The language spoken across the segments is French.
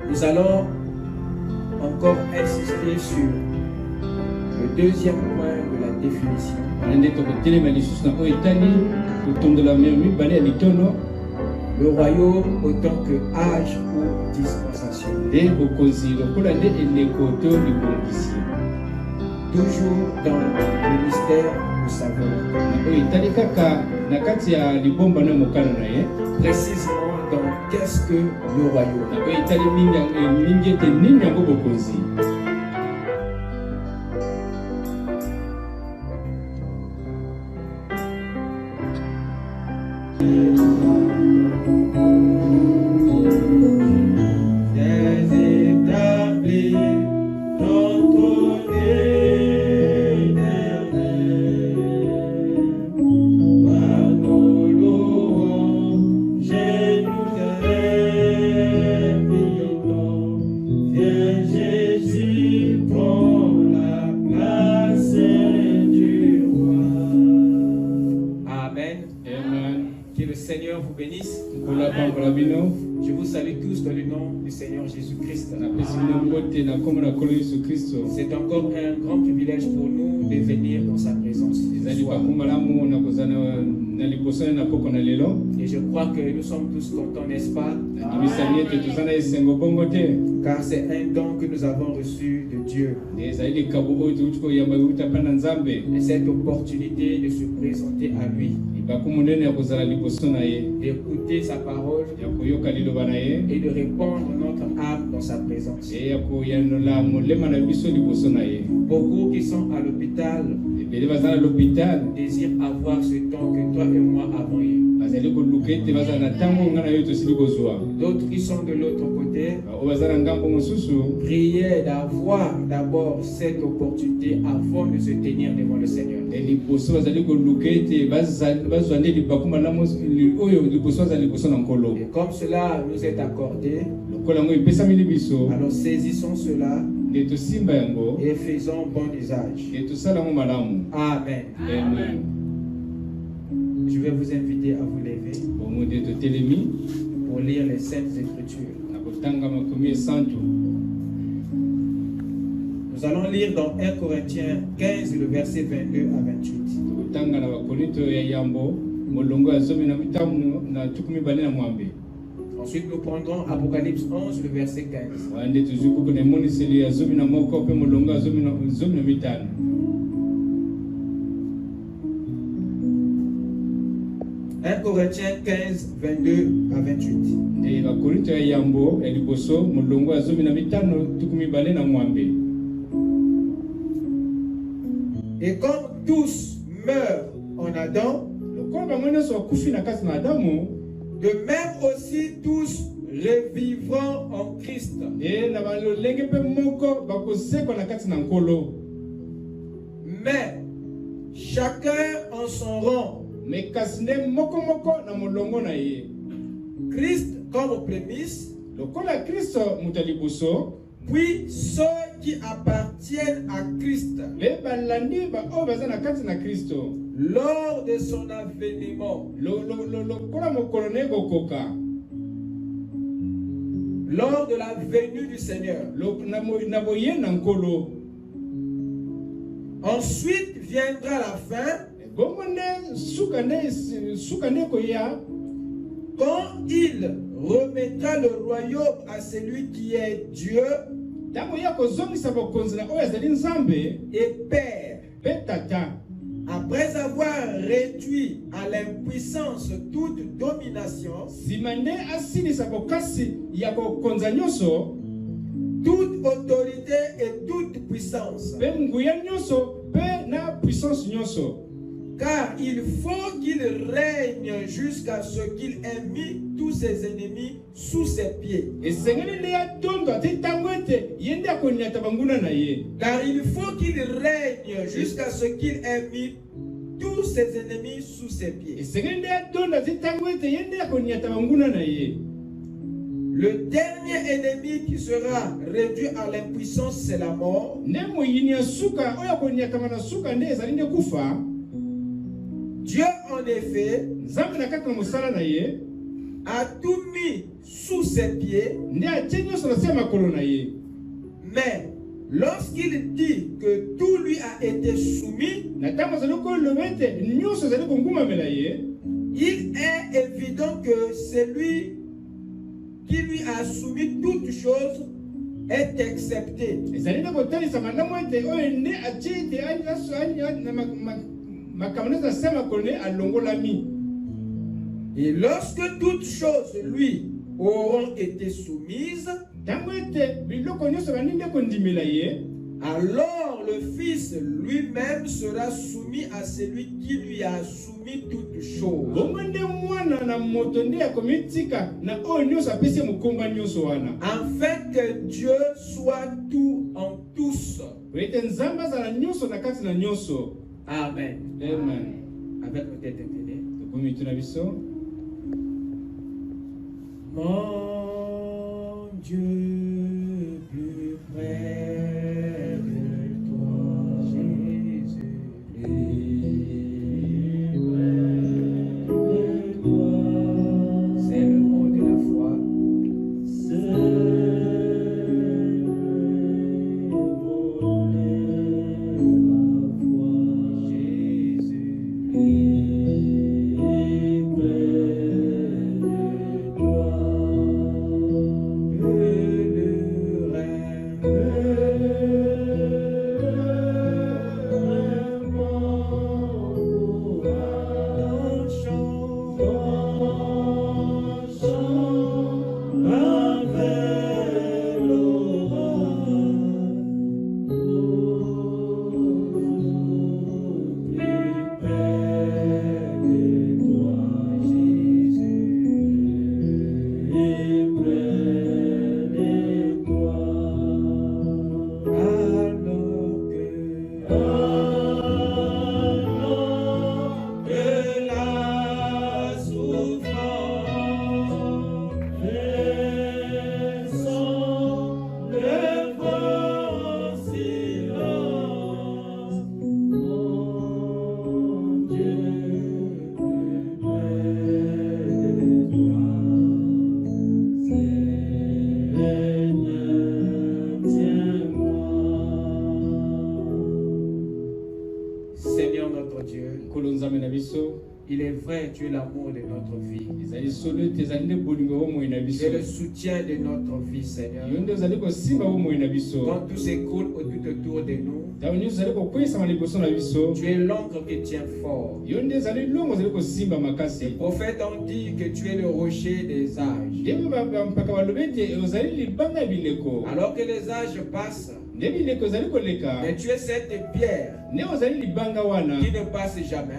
Nous allons encore insister sur le deuxième point de la définition. Le royaume autant que âge ou dispensation. Toujours dans le mystère de sa volonté. Précisément dans qu'est-ce que le royaume. Je vous salue tous dans le nom du Seigneur Jésus-Christ. C'est encore un grand privilège pour nous de venir dans sa présence. Et je crois que nous sommes tous contents, n'est-ce pas? Car c'est un don que nous avons reçu de Dieu. Et cette opportunité de se présenter à lui, d'écouter sa parole et de répandre notre âme dans sa présence. Beaucoup qui sont à l'hôpital désirent avoir ce temps que toi et moi avons eu. D'autres qui sont de l'autre côté priaient d'avoir d'abord cette opportunité avant de se tenir devant le Seigneur. Et comme cela nous est accordé, alors saisissons cela et faisons bon usage. Amen. Amen. Je vais vous inviter à vous lever pour lire les Saintes Écritures. Nous allons lire dans 1 Corinthiens 15, le verset 22 à 28. Ensuite, nous prendrons Apocalypse 11, le verset 15. 1 Corinthiens 15, 22 à 28. Et comme tous meurent en Adam, de même aussi tous revivront en Christ. Mais chacun en son rang. Christ comme aux prémices, puis ceux qui appartiennent à Christ lors de son avènement, lors de la venue du Seigneur. Ensuite viendra la fin, quand il remettra le royaume à celui qui est Dieu et Père, après avoir réduit à l'impuissance toute domination, toute autorité et toute puissance. Car il faut qu'il règne jusqu'à ce qu'il ait mis tous ses ennemis sous ses pieds. Car il faut qu'il règne jusqu'à ce qu'il ait mis tous ses ennemis sous ses pieds. Le dernier ennemi qui sera réduit à l'impuissance, c'est la mort. Dieu en en effet a tout mis sous ses pieds, mais lorsqu'il dit que tout lui a été soumis, il est évident que celui qui lui a soumis toutes choses est accepté. Et lorsque toutes choses lui auront été soumises, alors le Fils lui-même sera soumis à celui qui lui a soumis toutes choses. Afin que Dieu soit tout en tous. Amen. Amen. Avec nos têtes inclinées. Mon Dieu, plus près de toi, Jésus, plus près de toi. C'est le mot de la foi. C'est le mot de la foi, Jésus, plus près de toi. Seigneur notre Dieu, il est vrai, tu es l'amour de notre vie. Tu es le soutien de notre vie, Seigneur. Quand tout s'écoule tout autour de nous, tu es l'encre qui tient fort. Les prophètes ont dit que tu es le rocher des âges. Alors que les âges passent, mais tu es cette pierre qui ne passe jamais,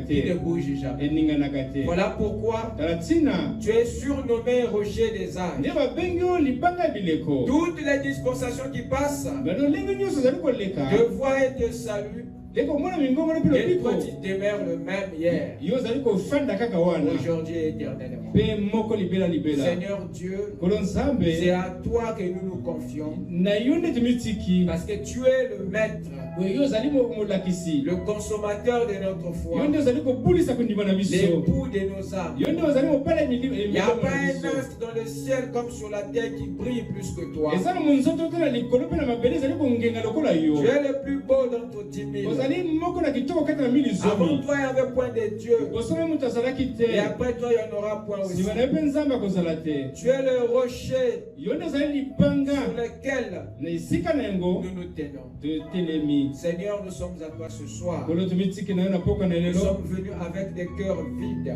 qui ne bouge jamais. Voilà pourquoi tu es surnommé rocher des âges. Toutes les dispensations qui passent, de voix et de salut, et toi tu demeures le même hier, aujourd'hui et éternellement. Seigneur Dieu, c'est à toi que nous nous confions, parce que tu es le maître, le consommateur de notre foi, l'époux de nos âmes. Il n'y a pas un astre dans le ciel comme sur la terre qui brille plus que toi. Tu es le plus beau d'entre 10 000. Avant toi, il n'y avait point de Dieu. Et après toi, il n'y en aura point aussi. Tu es le rocher sur lequel nous nous tenons. Seigneur, nous sommes à toi ce soir. Nous sommes venus avec des cœurs vides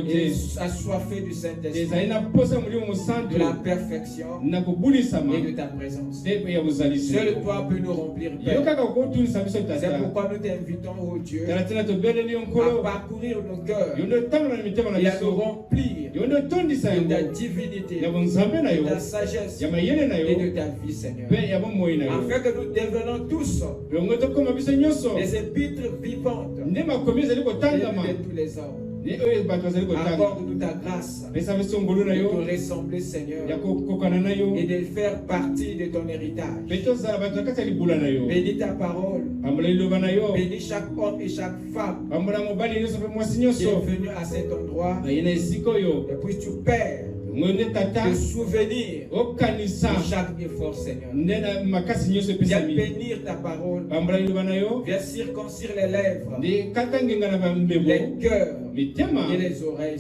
et assoiffés du Saint-Esprit, de la perfection et de ta présence. Seul toi peux nous remplir, Père. C'est pourquoi nous t'invitons, oh Dieu, à parcourir nos cœurs et à nous remplir de ta divinité, de ta sagesse et de ta vie, Seigneur. Afin que nous devenons tous des épîtres vivantes de tous les hommes. Accorde-nous ta grâce de te ressembler, Seigneur, et de faire partie de ton héritage. Bénis ta parole. Bénis chaque homme et chaque femme qui est venu à cet endroit. Et puis tu perds de souvenirs de chaque effort, Seigneur. Viens bénir ta parole. Viens circoncire les lèvres, les cœurs et les oreilles,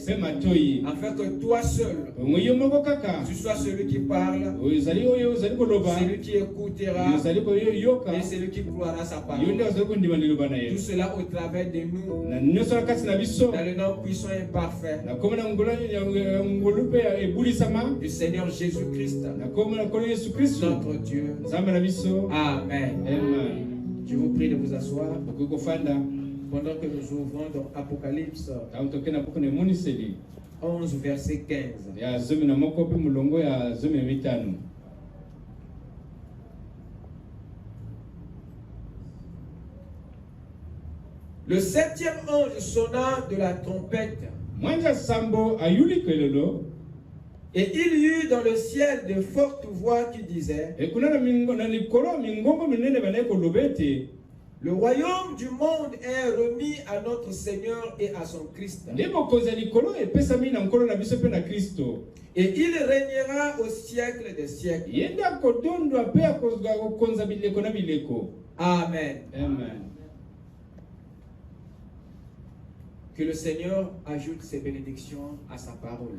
afin que toi seul, tu sois celui qui parle, celui qui écoutera et celui qui croira sa parole. Tout cela au travers de nous, dans le nom puissant et parfait du Seigneur Jésus-Christ, notre Dieu. Amen. Je vous prie de vous asseoir pendant que nous ouvrons dans Apocalypse 11, verset 15. Le septième ange sonna de la trompette. Et il y eut dans le ciel de fortes voix qui disaient: le royaume du monde est remis à notre Seigneur et à son Christ. Et il régnera au siècle des siècles. Amen. Amen. Que le Seigneur ajoute ses bénédictions à sa parole.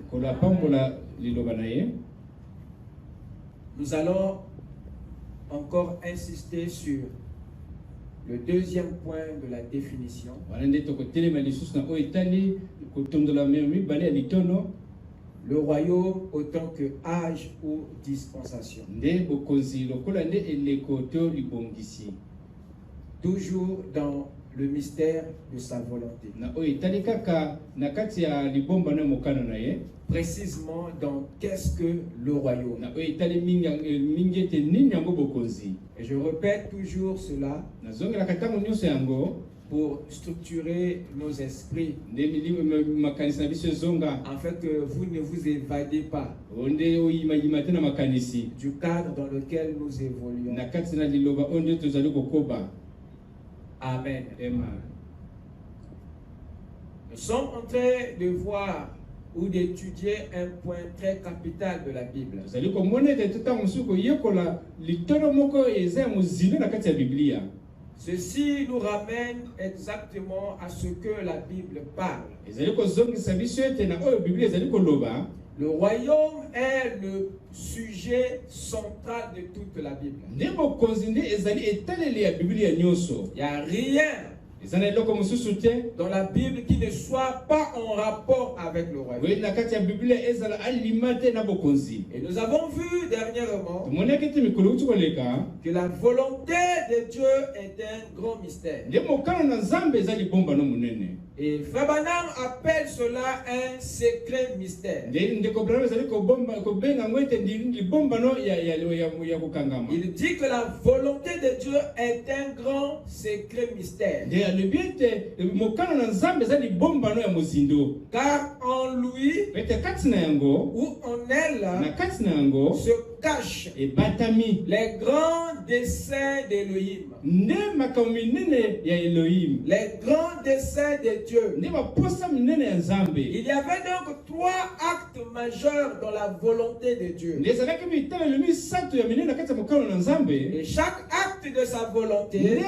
Nous allons encore insister sur le deuxième point de la définition. Le royaume autant que âge ou dispensation. Toujours dans le mystère de sa volonté. Précisément dans qu'est-ce que le royaume. Et je répète toujours cela pour structurer nos esprits, afin que vous ne vous évadez pas du cadre dans lequel nous évoluons. Amen. Nous sommes en train de voir ou d'étudier un point très capital de la Bible. Ceci nous ramène exactement à ce que la Bible parle. Le royaume est le sujet central de toute la Bible. Il n'y a rien dans la Bible qui ne soit pas en rapport avec le royaume. Et nous avons vu dernièrement que la volonté de Dieu est un grand mystère. Et Frère Branham appelle cela un secret mystère. Il dit que la volonté de Dieu est un grand secret mystère. Car en lui ou en elle se cachent les grands desseins d'Élohim. Les grands desseins de Dieu. Il y avait donc 3 actes majeurs dans la volonté de Dieu. Et chaque acte de sa volonté était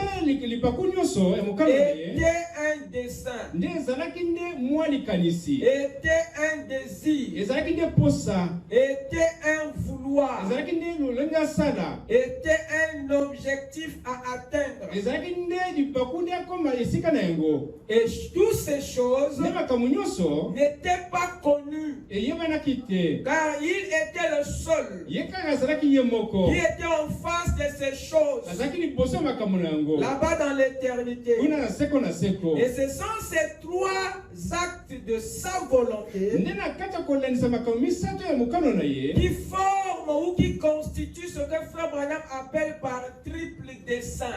un dessein, était un désir, était un vouloir, était un objectif à atteindre. Et toutes ces choses n'étaient pas connues, car il était le seul qui était en face de ces choses là-bas dans l'éternité. Et ce sont ces ces trois actes de sa volonté qui forment ou qui constituent ce que Frère Branham appelle par triple dessein.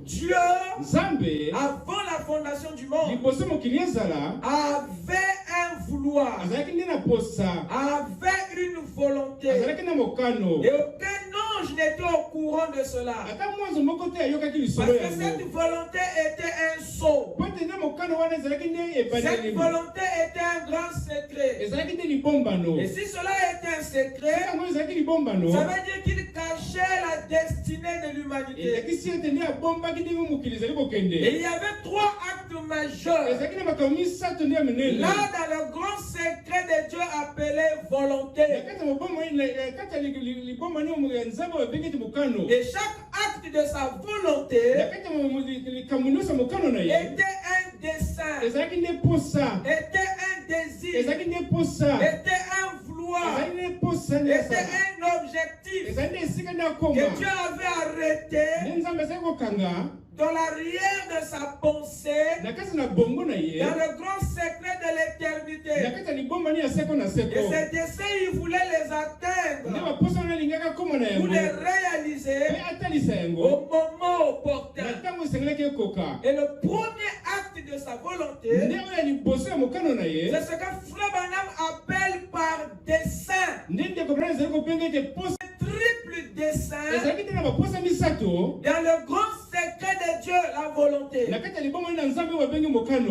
Dieu, avant la fondation du monde, avait un vouloir, avait une volonté, et aucun ange n'était au courant de cela. Parce que cette volonté était un sceau. Cette volonté était un grand secret. Et si cela était un secret, ça veut dire qu'il cachait la destinée de l'humanité. Et il y avait trois actes majeurs. Là, dans le grand secret de Dieu appelé volonté. Et chaque acte de sa volonté était un dessein, était un désir, était un vouloir, était un objectif que Dieu avait arrêté dans l'arrière de sa pensée, dans le grand secret de l'éternité. Et ces desseins, il voulait les atteindre ou les réaliser au moment opportun. Et le premier acte de sa volonté, c'est ce que Frère Branham appelle par dessein. Triple dessein dans le grand secret de Dieu, la volonté.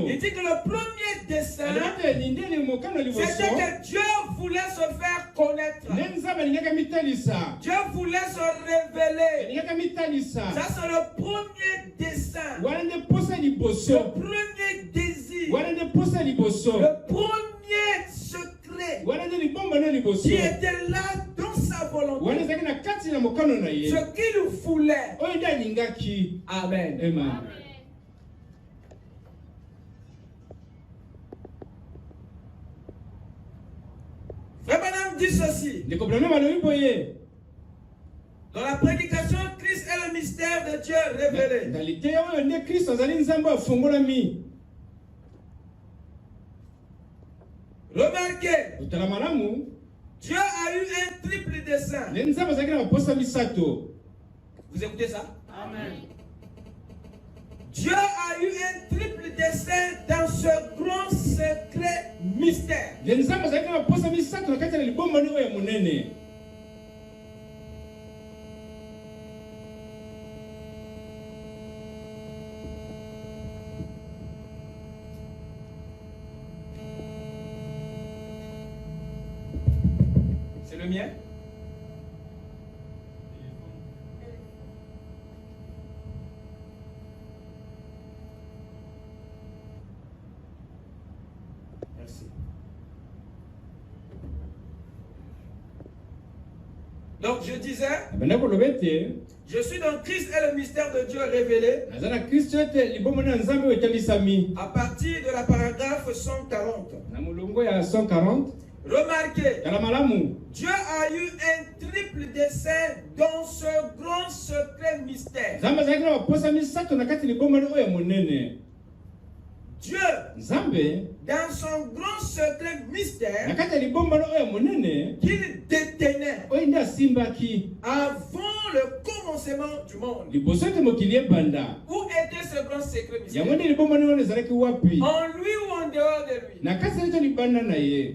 Il dit que le premier dessein, c'était que Dieu voulait se faire connaître. Dieu voulait se révéler. Ça, c'est le premier dessein. Le premier désir. Le premier secret qui était là dans sa volonté. Ce qu'il voulait. Amen. Amen. Frère Branham dit ceci. Dans la prédication, Christ est le mystère de Dieu révélé. Remarquez, Dieu a eu un triple dessein. Vous écoutez ça? Amen. Dieu a eu un triple dessein dans ce grand secret mystère. C'est le mien? Donc je disais, je suis dans Christ et le mystère de Dieu révélé. À partir de la paragraphe 140. Remarquez, Dieu a eu un triple dessein dans ce grand secret mystère. Dieu, dans son grand secret mystère, qu'il détenait avant le commencement du monde. Où était ce grand secret mystère? En lui ou en dehors de lui?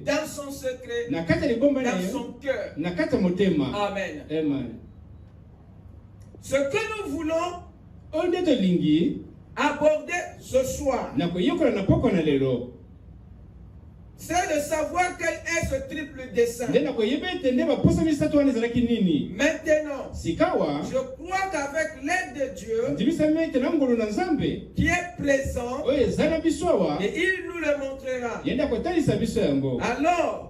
Dans son secret, dans son cœur. Amen. Ce que nous voulons aborder ce soir, c'est de savoir quel est ce triple dessein. Maintenant, je crois qu'avec l'aide de Dieu, qui est présent, et il nous le montrera. Alors,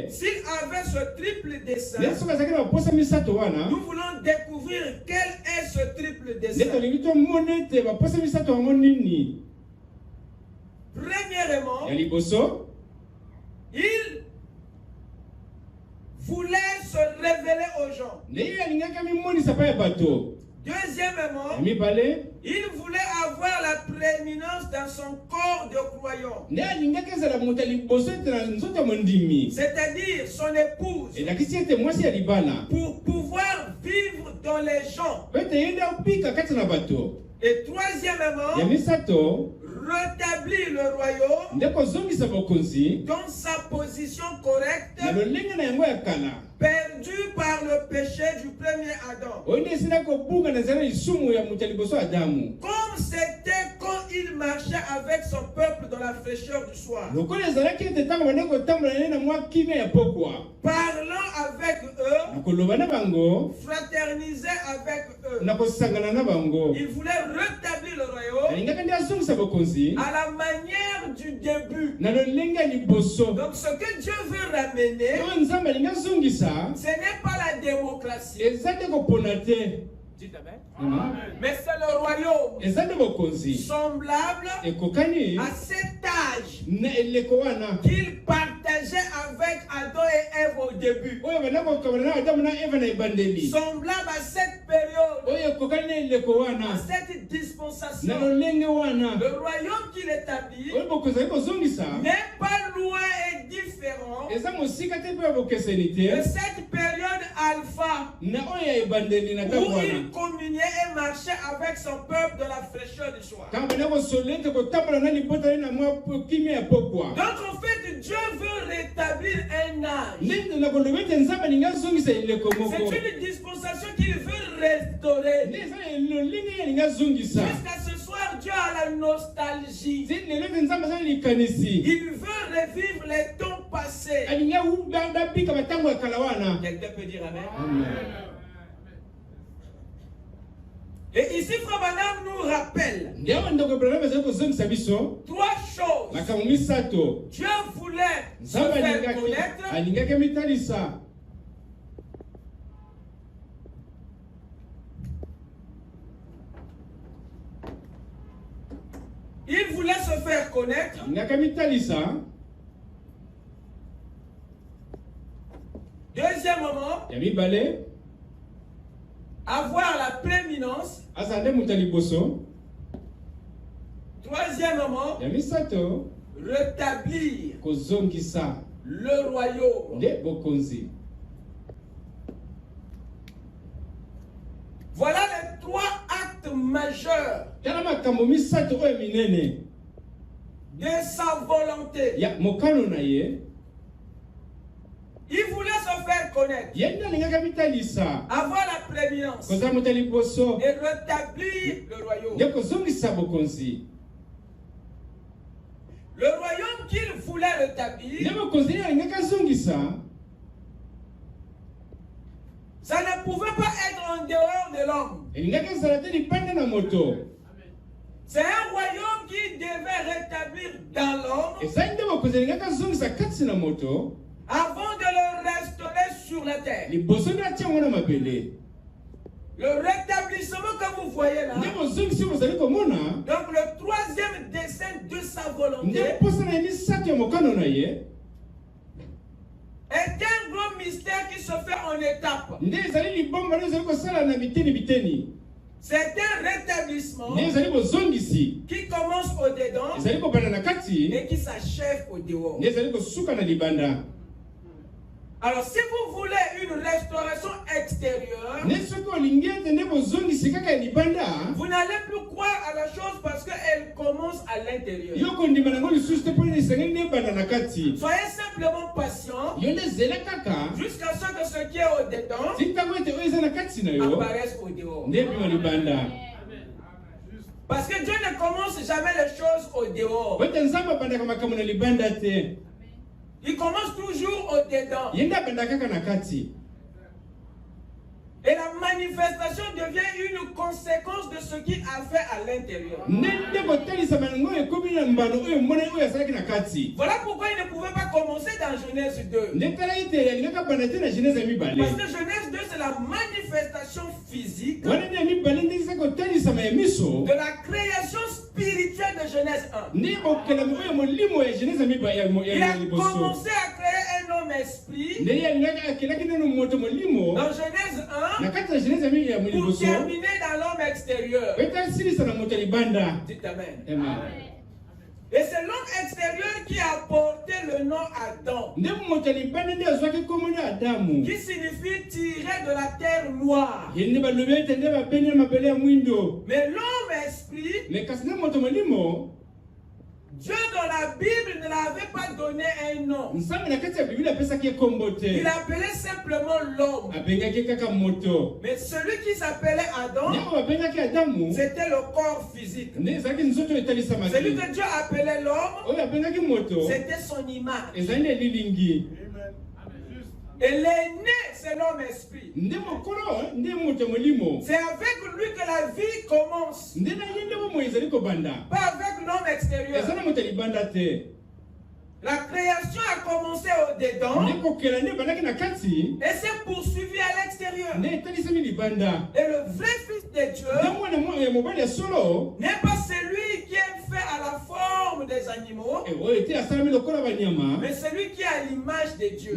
s'il avait ce triple dessein, nous voulons découvrir quel est ce triple dessein. Premièrement, il voulait se révéler aux gens. Deuxièmement, il voulait avoir la prééminence dans son corps de croyant. C'est-à-dire son épouse. Pour pouvoir vivre dans les gens. Et troisièmement, rétablir le royaume dans sa position correcte, perdu par le péché du premier Adam. Comme c'était quand il marchait avec son peuple dans la fraîcheur du soir. Parlant avec eux, fraterniser avec eux. Il voulait rétablir le royaume à la manière du début. Donc ce que Dieu veut ramener, ce n'est pas la démocratie. Dites amen. Mais c'est le royaume semblable à cet âge qu'il partageait avec Adam et Ève au début. Semblable à cette période, à cette dispensation. Le royaume qu'il établit n'est pas loin et différent de cette période alpha où il communiait et marchait avec son peuple de la fraîcheur du soir. Donc en fait, Dieu veut rétablir un âge. C'est une dispensation qu'il veut restaurer. Jusqu'à ce soir, Dieu a la nostalgie. Il veut revivre les temps passés. Quelqu'un peut dire amen. Et ici, Frère Branham nous rappelle trois choses. Dieu voulait se faire connaître. Il voulait se faire connaître. Deuxièmement, avoir la prééminence. Troisièmement, rétablir le royaume. Voilà les trois actes majeurs de sa volonté. Il voulait se faire connaître, avoir la prééminence et rétablir le royaume. Le royaume qu'il voulait rétablir, ça ne pouvait pas être en dehors de l'homme. C'est un royaume qui devait rétablir dans l'homme avant de le restaurer sur la terre. Le rétablissement que vous voyez là, donc le troisième dessein de sa volonté, est un grand mystère qui se fait en étapes. C'est un rétablissement qui commence au dedans et qui s'achève au dehors. Alors, si vous voulez une restauration extérieure, vous n'allez plus croire à la chose parce qu'elle commence à l'intérieur. Soyez simplement patient jusqu'à ce que ce qui est au dedans apparaisse au dehors. Parce que Dieu ne commence jamais les choses au dehors. Il commence toujours au dedans. Et la manifestation devient une conséquence de ce qu'il a fait à l'intérieur. Voilà pourquoi il ne pouvait pas commencer dans Genèse 2. Parce que Genèse 2, c'est la manifestation physique de la création spirituelle de Genèse 1. Il a commencé à créer un homme esprit dans Genèse 1 pour terminer dans l'homme extérieur. Dites Amen. Amen. Et c'est l'homme extérieur qui a porté le nom Adam. Qui signifie tirer de la terre noire. Mais l'homme esprit, Dieu dans la Bible ne l'avait pas donné un nom. Il appelait simplement l'homme. Mais celui qui s'appelait Adam, c'était le corps physique. Celui que Dieu appelait l'homme, c'était son image. Et l'aîné, c'est l'homme esprit. C'est avec lui que la vie commence. Pas avec l'homme extérieur. La création a commencé au-dedans et s'est poursuivie à l'extérieur. Et le vrai Fils de Dieu n'est pas celui qui est fait à la forme des animaux, mais celui qui a l'image de Dieu.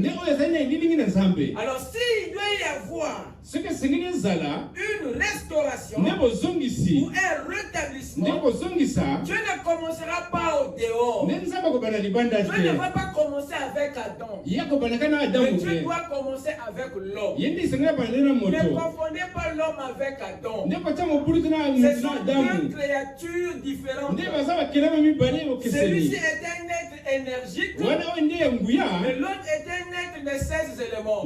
Alors s'il doit y avoir une restauration ou un rétablissement, Dieu ne commencera pas au dehors. Dieu ne va pas commencer avec Adam. Mais Dieu doit commencer avec l'homme. Ne confondez pas l'homme avec Adam. Ce sont deux créatures différentes. Celui-ci est un être énergique, mais l'autre est un être de 16 éléments.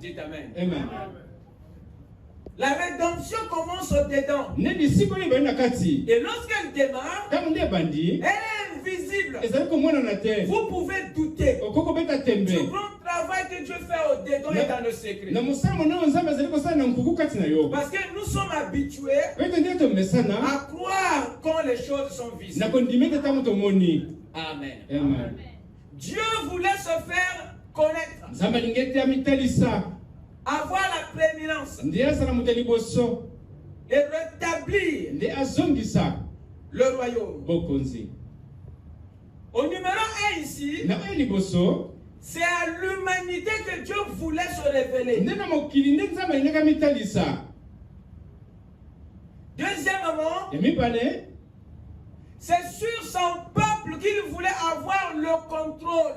Dites Amen. Amen. La rédemption commence au-dedans. Et lorsqu'elle démarre, elle est invisible. Vous pouvez douter. Le grand travail que Dieu fait au-dedans est dans le secret. Parce que nous sommes habitués à croire quand les choses sont visibles. Amen. Amen. Dieu voulait se faire connaître. Avoir la prééminence et rétablir le royaume. Au numéro 1 ici, c'est à l'humanité que Dieu voulait se révéler. Deuxièmement, c'est sur son peuple qu'il voulait avoir le contrôle.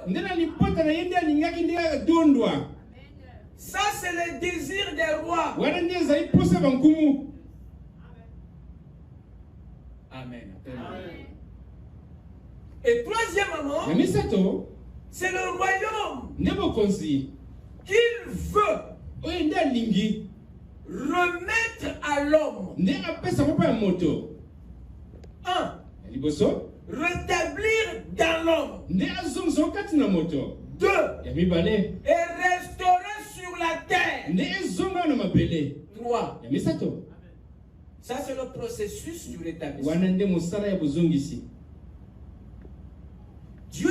Ça, c'est le désir des rois. Amen. Et troisièmement, c'est le royaume qu'il veut remettre à l'homme. Rétablir dans l'homme. 2. Et restaurer sur la terre. 3. Ça, c'est le processus du rétablissement. Dieu,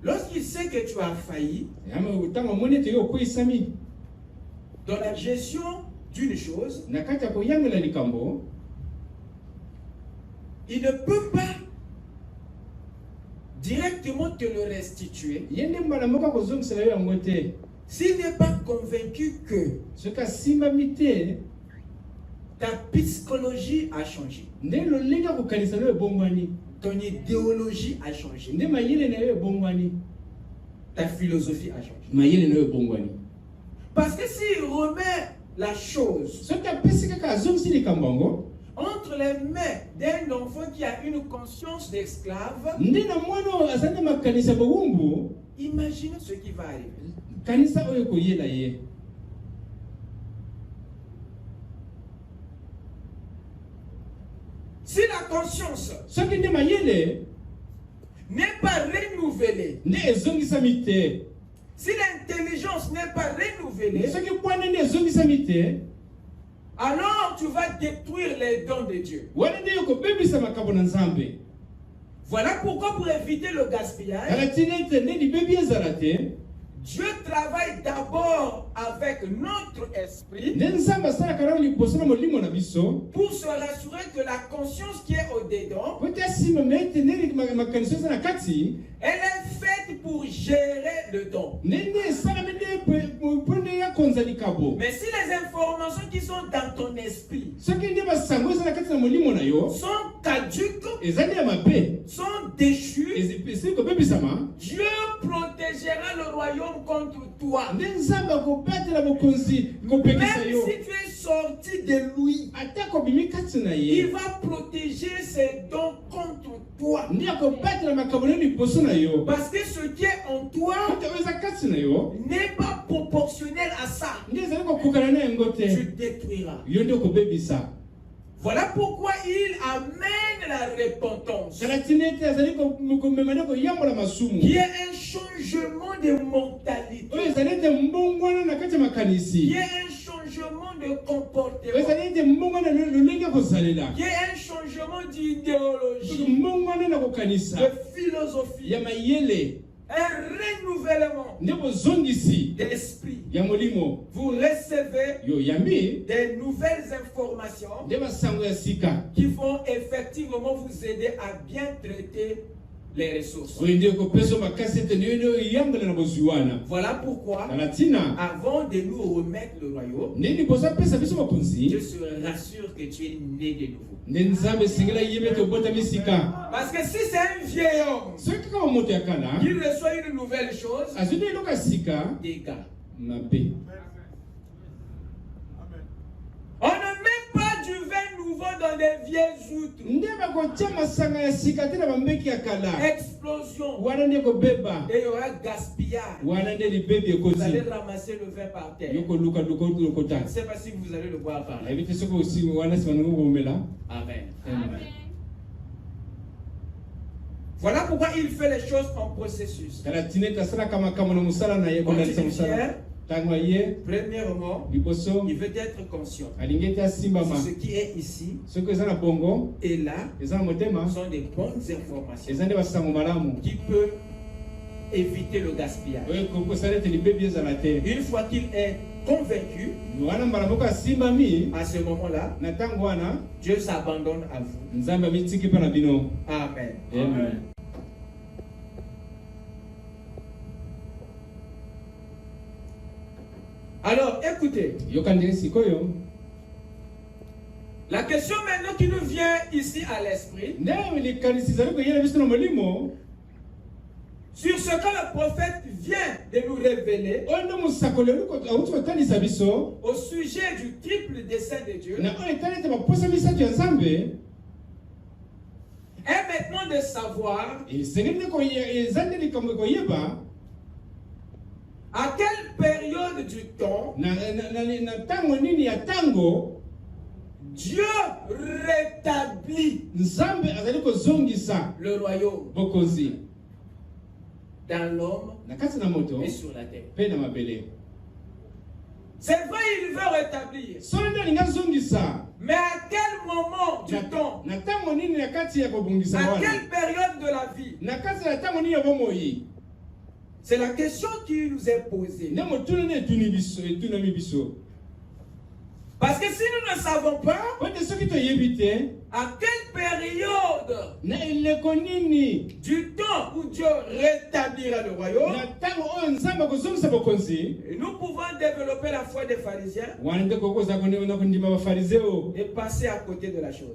lorsqu'il sait que tu as failli dans la gestion d'une chose, il ne peut pas directement te le restituer s'il n'est pas convaincu que ta psychologie a changé, ton idéologie a changé, ta philosophie a changé. Parce que s'il remet la chose entre les mains d'un enfant qui a une conscience d'esclave, imaginez ce qui va arriver. Si la conscience n'est pas renouvelée, si l'intelligence n'est pas renouvelée, alors tu vas détruire les dons de Dieu. Voilà pourquoi, pour éviter le gaspillage, Dieu travaille d'abord avec notre esprit pour se rassurer que la conscience qui est au-dedans, elle est faite faite pour gérer le don. Mais si les informations qui sont dans ton esprit sont caduques, sont déchues, Dieu protégera le royaume contre toi. Même si tu es sorti de lui, il va protéger ses dons contre toi. Parce que ce qui est en toi n'est pas proportionnel à ça. Tu détruiras. Voilà pourquoi il amène la repentance, qui est un changement de mentalité, qui est un changement de comportement, qui est un changement d'idéologie, de philosophie, un renouvellement d'esprit. Vous recevez des nouvelles informations qui vont effectivement vous aider à bien traiter les ressources. Voilà pourquoi, avant de nous remettre le royaume, je se rassure que tu es né de nouveau. Parce que si c'est un vieil homme qui reçoit une nouvelle chose, dégâts. On ne met pas du vin nouveau dans des vieilles outres. Explosion. Et il y aura gaspillage. Vous allez ramasser le vin par terre. Je ne sais pas si vous allez le boire par là. Amen. Amen. Voilà pourquoi il fait les choses en processus. Premièrement, il veut être conscient. Ce qui est ici et là sont des bonnes informations qui peuvent éviter le gaspillage. Une fois qu'il est convaincu, à ce moment-là, Dieu s'abandonne à vous. Amen. Amen. Alors, écoutez. La question maintenant qui nous vient ici à l'esprit, sur ce que le prophète vient de nous révéler au sujet du triple dessein de Dieu, est maintenant de savoir à quelle période du temps Dieu rétablit le royaume dans l'homme et sur la terre. C'est vrai, il veut rétablir. Mais à quel moment du temps? À quelle période de la vie? C'est la question qui nous est posée. Parce que si nous ne savons pas à quelle période du temps où Dieu rétablira le royaume, nous pouvons développer la foi des pharisiens et passer à côté de la chose.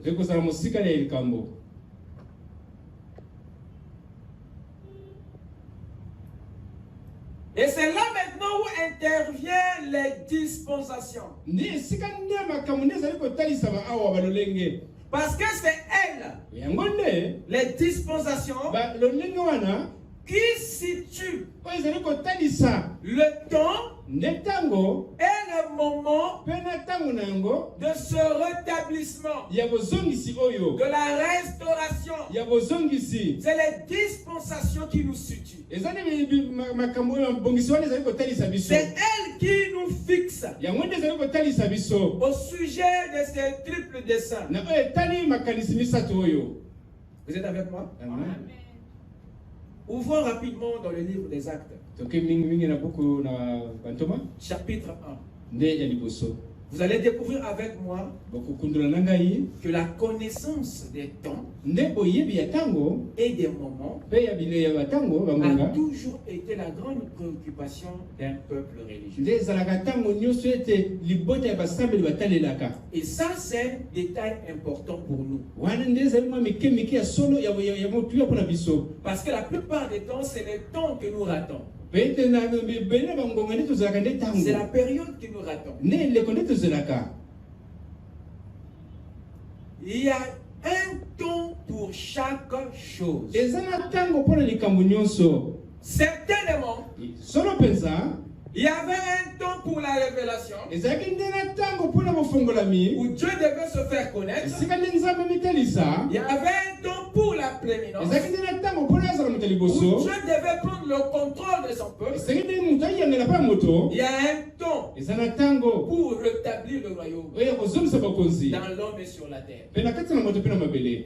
Et c'est là maintenant où interviennent les dispensations. Parce que c'est elles, les dispensations, qui situent le temps et le moment de ce rétablissement, de la restauration. C'est les dispensations qui nous situent. C'est elles qui nous fixent au sujet de ces triples desseins. Vous êtes avec moi? Amen. Ouvrons rapidement dans le livre des Actes. Chapitre 1. Vous allez découvrir avec moi que la connaissance des temps et des moments a toujours été la grande préoccupation d'un peuple religieux. Et ça, c'est un détail important pour nous. Parce que la plupart des temps, c'est le temps que nous ratons. C'est la période que nous ratons. Il y a un temps pour chaque chose. Certainement, il y avait un temps pour la révélation où Dieu devait se faire connaître. Il y avait un temps pour la prééminence où Dieu devait prendre le contrôle de son peuple. Il y a un temps pour rétablir le royaume dans l'homme et sur la terre.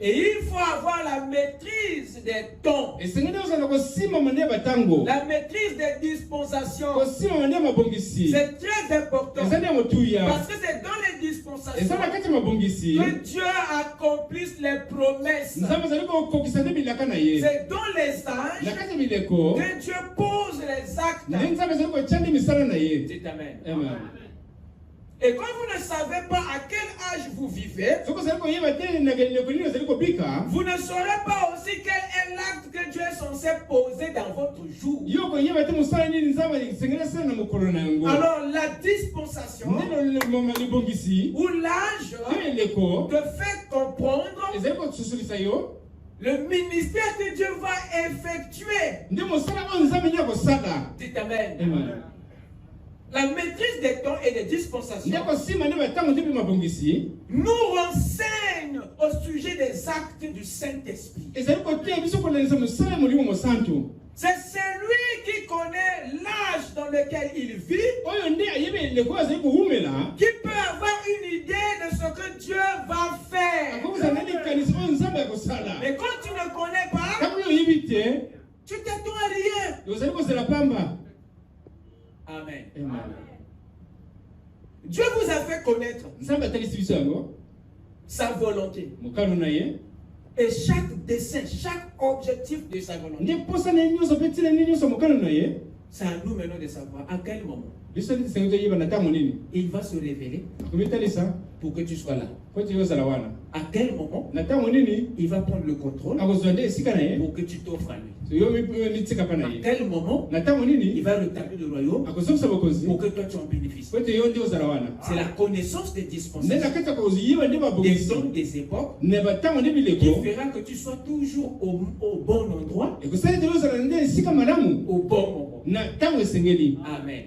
Et il faut avoir la maîtrise des temps, la maîtrise des dispensations. C'est très important parce que c'est dans les dispensations que Dieu accomplisse les promesses. C'est dans les âges que Dieu pose les actes. C'est Amen. Et quand vous ne savez pas à quel âge vous vivez, vous ne saurez pas aussi quel est l'acte que Dieu est censé poser dans votre jour. Alors la dispensation ou l'âge te fait comprendre le ministère que Dieu va effectuer. Dites Amen. La maîtrise des temps et des dispensations nous renseigne au sujet des actes du Saint-Esprit. C'est celui qui connaît l'âge dans lequel il vit, qui peut avoir une idée de ce que Dieu va faire. Mais quand tu ne connais pas, tu t'attends à rien. Amen. Dieu vous a fait connaître sa volonté et chaque dessein, chaque objectif de sa volonté. C'est à nous maintenant de savoir à quel moment il va se révéler pour que tu sois là. À quel moment il va prendre le contrôle pour que tu t'offres à lui. À quel moment il va rétablir le royaume pour que toi tu en bénéficies. C'est la connaissance des dispensations, des temps, des époques qui fera que tu sois toujours au bon endroit, au bon moment. Amen.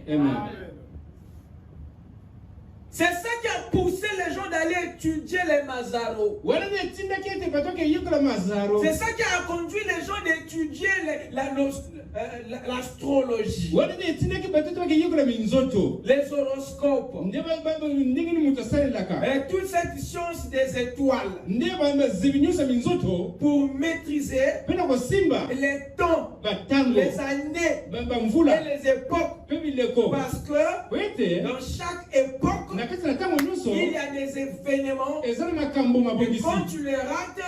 C'est ça qui a poussé les gens d'aller étudier les Mazaros. C'est ça qui a conduit les gens d'étudier l'astrologie, les horoscopes, et toute cette science des étoiles pour maîtriser les temps, les années et les époques. Parce que dans chaque époque, il y a des événements et quand tu les rates,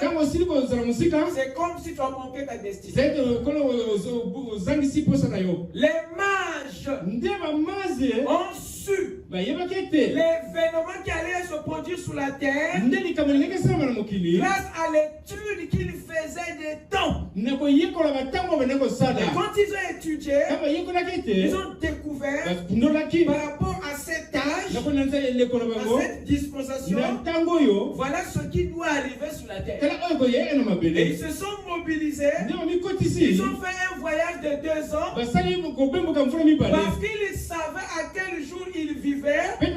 c'est comme si tu as manqué ta destinée. Les mages ont su l'événement qui allait se produire sur la terre grâce à l'étude qu'ils faisaient des temps. Et quand ils ont étudié, ils ont découvert par rapport à cet âge, à cette dispensation, voilà ce qui doit arriver sur la terre. Et ils se sont mobilisés. Ils ont fait un voyage de 2 ans parce qu'ils savaient à quel jour ils vivaient et à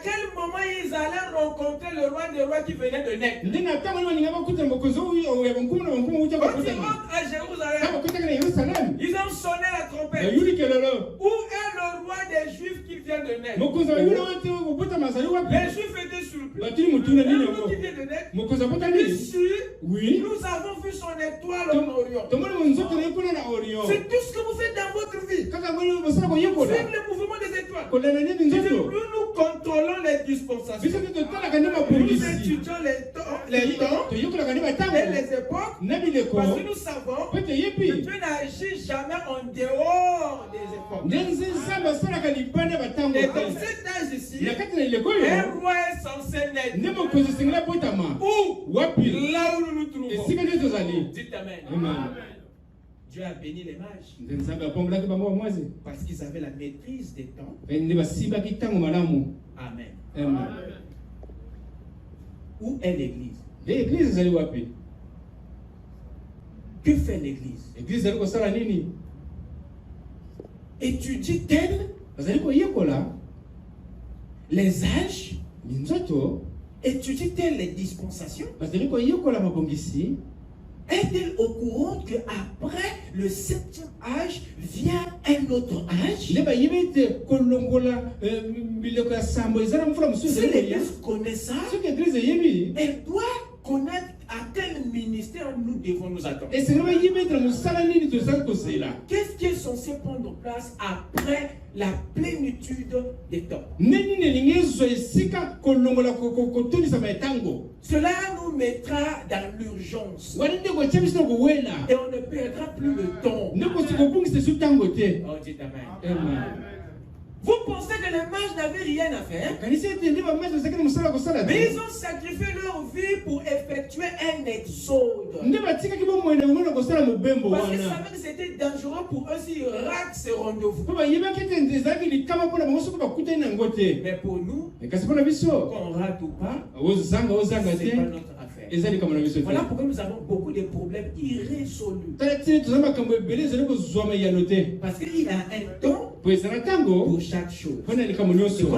quel moment ils allaient rencontrer le roi des rois qui venait de naître. Quand ils rentrent à Jérusalem, ils ont sonné la trompette. Où est le roi des Juifs qui vient de naître? Les Juifs étaient surpris. Le roi qui vient de naître, nous avons vu son étoile en Orient. C'est tout ce que vous faites dans votre vie. Suivez le mouvement des étoiles. Nous dispensation. Nous étudions les temps et les époques parce que nous savons que Dieu n'agit jamais en dehors des époques. Et dans cet âge ici, un roi est censé naître. Où? Là où nous nous trouvons. Dites Amen. Dieu a béni les mages parce qu'ils avaient la maîtrise des temps. Amen. Où est l'église? Que fait l'église? Étudie-t-elle les âges? Étudie-t-elle les dispensations? Est-elle au courant qu'après le 7e âge vient un autre âge? Si l'église connaît ça, elle doit connaître à quel ministère nous devons nous attendre. Qu'est-ce qui est censé prendre place après la plénitude des temps? Cela nous mettra dans l'urgence. Et on ne perdra plus le temps. Oh, dites Amen. Vous pensez que les mages n'avaient rien à faire? Mais ils ont sacrifié leur vie pour effectuer un exode. Parce qu'ils savaient que c'était dangereux pour eux s'ils ratent ce rendez-vous. Mais pour nous, qu'on rate ou pas, c'est pas notre affaire. Voilà pourquoi nous avons beaucoup de problèmes irrésolus. Parce qu'il y a un temps pour chaque chose. Et quand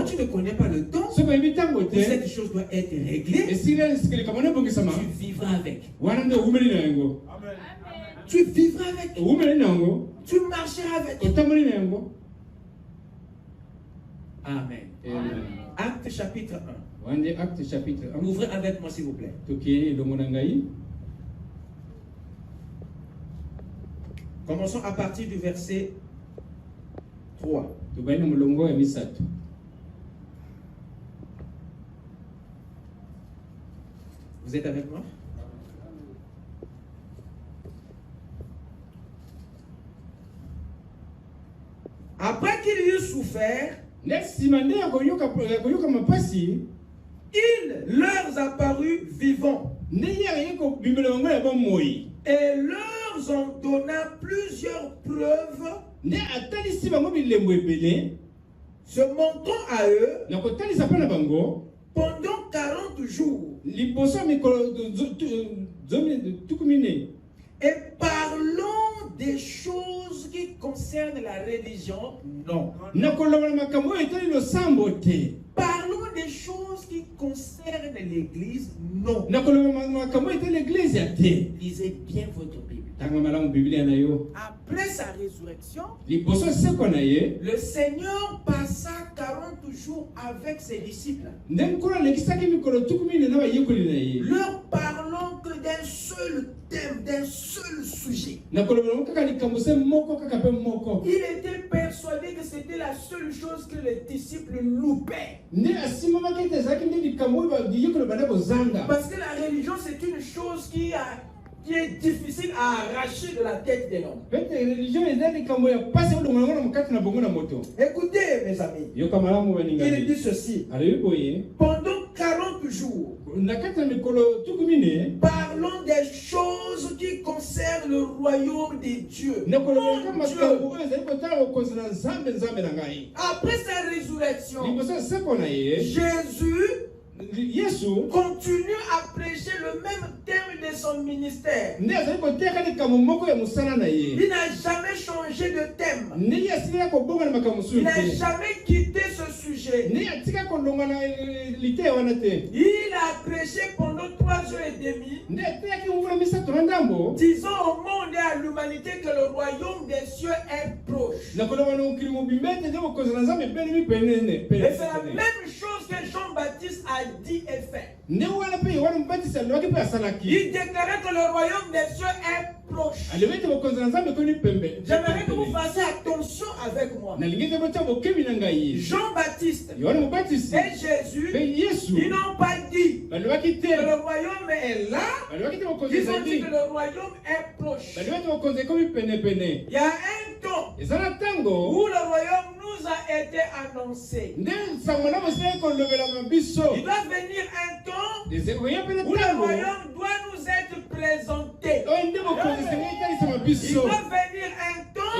tu ne connais pas le temps, cette chose doit être réglée. Tu vivras avec. Tu vivras avec. Tu marcheras avec. Amen. Acte chapitre 1. Ouvrez avec moi s'il vous plaît. Commençons à partir du verset 3. Vous êtes avec moi? Après qu'il eut souffert, il leur apparut vivant et leur en donna plusieurs preuves, se montrant à eux pendant 40 jours et parlons des choses qui concernent la religion. Non. Parlons des choses qui concernent l'église. Non. Lisez bien votre Bible. Après sa résurrection, le Seigneur passa 40 jours avec ses disciples, leur parlant que d'un seul thème, d'un seul sujet. Il était persuadé que c'était la seule chose que les disciples loupaient. Parce que la religion, c'est une chose qui est difficile à arracher de la tête de l'homme. Écoutez, mes amis, il dit ceci: pendant 40 jours, parlons des choses qui concernent le royaume des dieux. Après sa résurrection, Jésus continue à prêcher le même thème de son ministère. Il n'a jamais changé de thème. Il n'a jamais quitté ce sujet. Il a prêché pendant 3 jours et demi, disant au monde et à l'humanité que le royaume des cieux est proche. Et c'est la même chose que Jean-Baptiste a dit et fait. Il déclarait que le royaume des cieux est proche. J'aimerais que vous fassiez attention avec moi. Jean-Baptiste et Jésus, ils n'ont pas dit que le royaume est là. Ils ont dit que le royaume est proche. Il y a un temps où le royaume nous a été annoncé. Il doit venir un temps où le royaume doit nous être présenté. Il doit venir un temps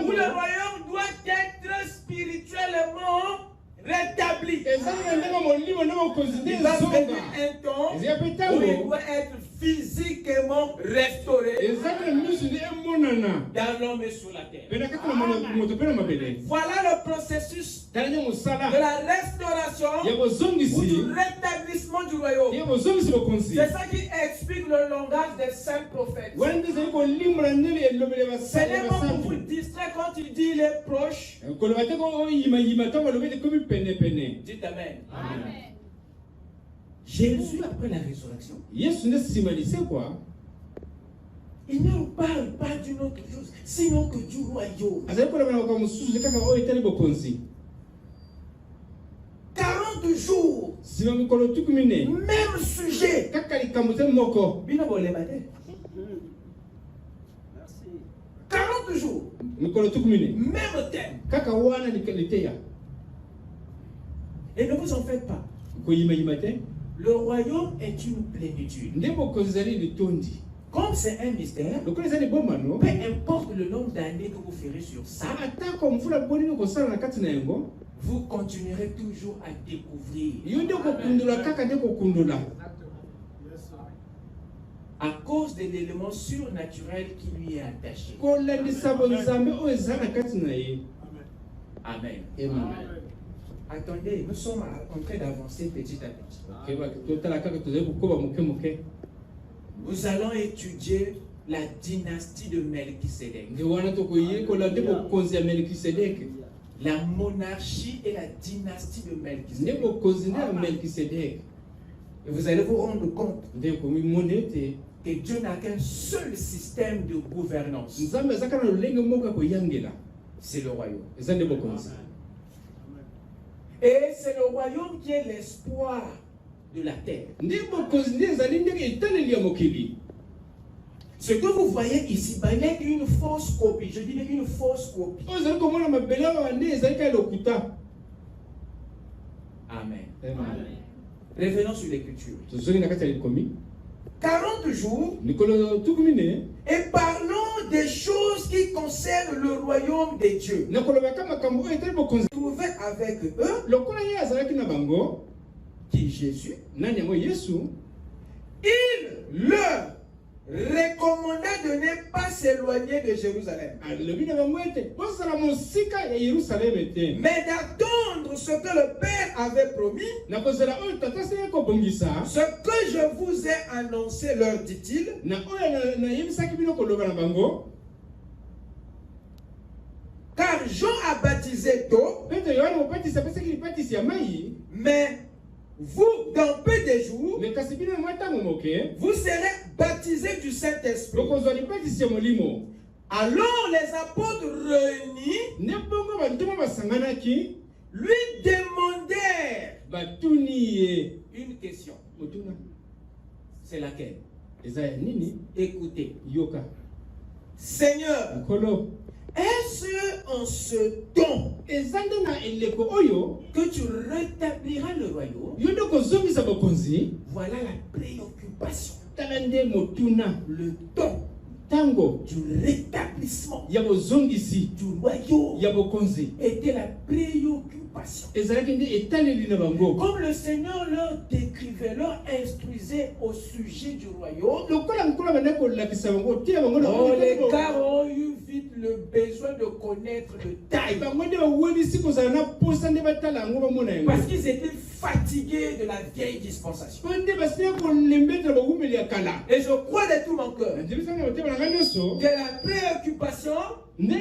où le royaume doit être spirituellement rétabli. Il va venir un temps où il doit être physiquement restauré dans l'homme et sur la terre. Voilà le processus de la restauration ou du rétablissement du royaume. C'est ça qui explique le langage des saints prophètes. Ce n'est pas pour vous distraire quand il dit il est proche. Dites Amen. Amen. Jésus, après la résurrection, il ne parle pas d'une autre chose, sinon que du royaume. 40 jours, même sujet. 40 jours, même thème. Et ne vous en faites pas. Le royaume est une plénitude. Comme c'est un mystère, peu importe le nombre d'années que vous ferez sur ça, vous continuerez toujours à découvrir. À cause de l'élément surnaturel qui lui est attaché. Amen. Amen. Attendez, nous sommes en train d'avancer petit à petit. Nous allons étudier la dynastie de Melchisédek. La monarchie et la dynastie de Melchisédek. Et vous allez vous rendre compte que Dieu n'a qu'un seul système de gouvernance. C'est le royaume. Et c'est le royaume qui est l'espoir de la terre. Ce que vous voyez ici, il n'est qu'une fausse copie. Je dis une fausse copie. Amen. Amen. Revenons sur l'écriture. 40 jours. Et parlons des choses qui concernent le royaume des dieux. Trouvé avec eux, qui est Jésus, il leur recommanda de ne pas s'éloigner de Jérusalem, mais d'attendre ce que le Père avait promis. Ce que je vous ai annoncé, leur dit-il, car Jean a baptisé d'eau, mais vous, dans peu de jours, vous serez baptisés du Saint-Esprit. Alors les apôtres réunis lui demandèrent une question. C'est laquelle? Écoutez. Seigneur, est-ce en ce temps que tu rétabliras le royaume? Voilà la préoccupation. Le temps du rétablissement du royaume était la préoccupation. Comme le Seigneur leur décrivait, leur instruisait au sujet du royaume, les gars ont eu vite le besoin de connaître le taille. Parce qu'ils étaient fatigués de la vieille dispensation. Et je crois de tout mon cœur que la préoccupation de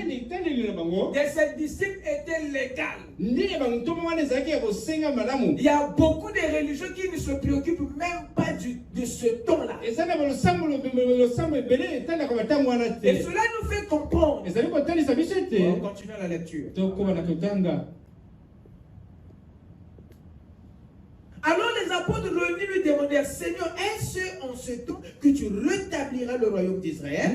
ces disciples était légale. Il y a beaucoup de religieux qui ne se préoccupent même pas pas de ce temps-là. Et cela nous fait comprendre. On continue la lecture. Alors les apôtres réunis lui demandèrent, Seigneur, est-ce en ce temps que tu rétabliras le royaume d'Israël?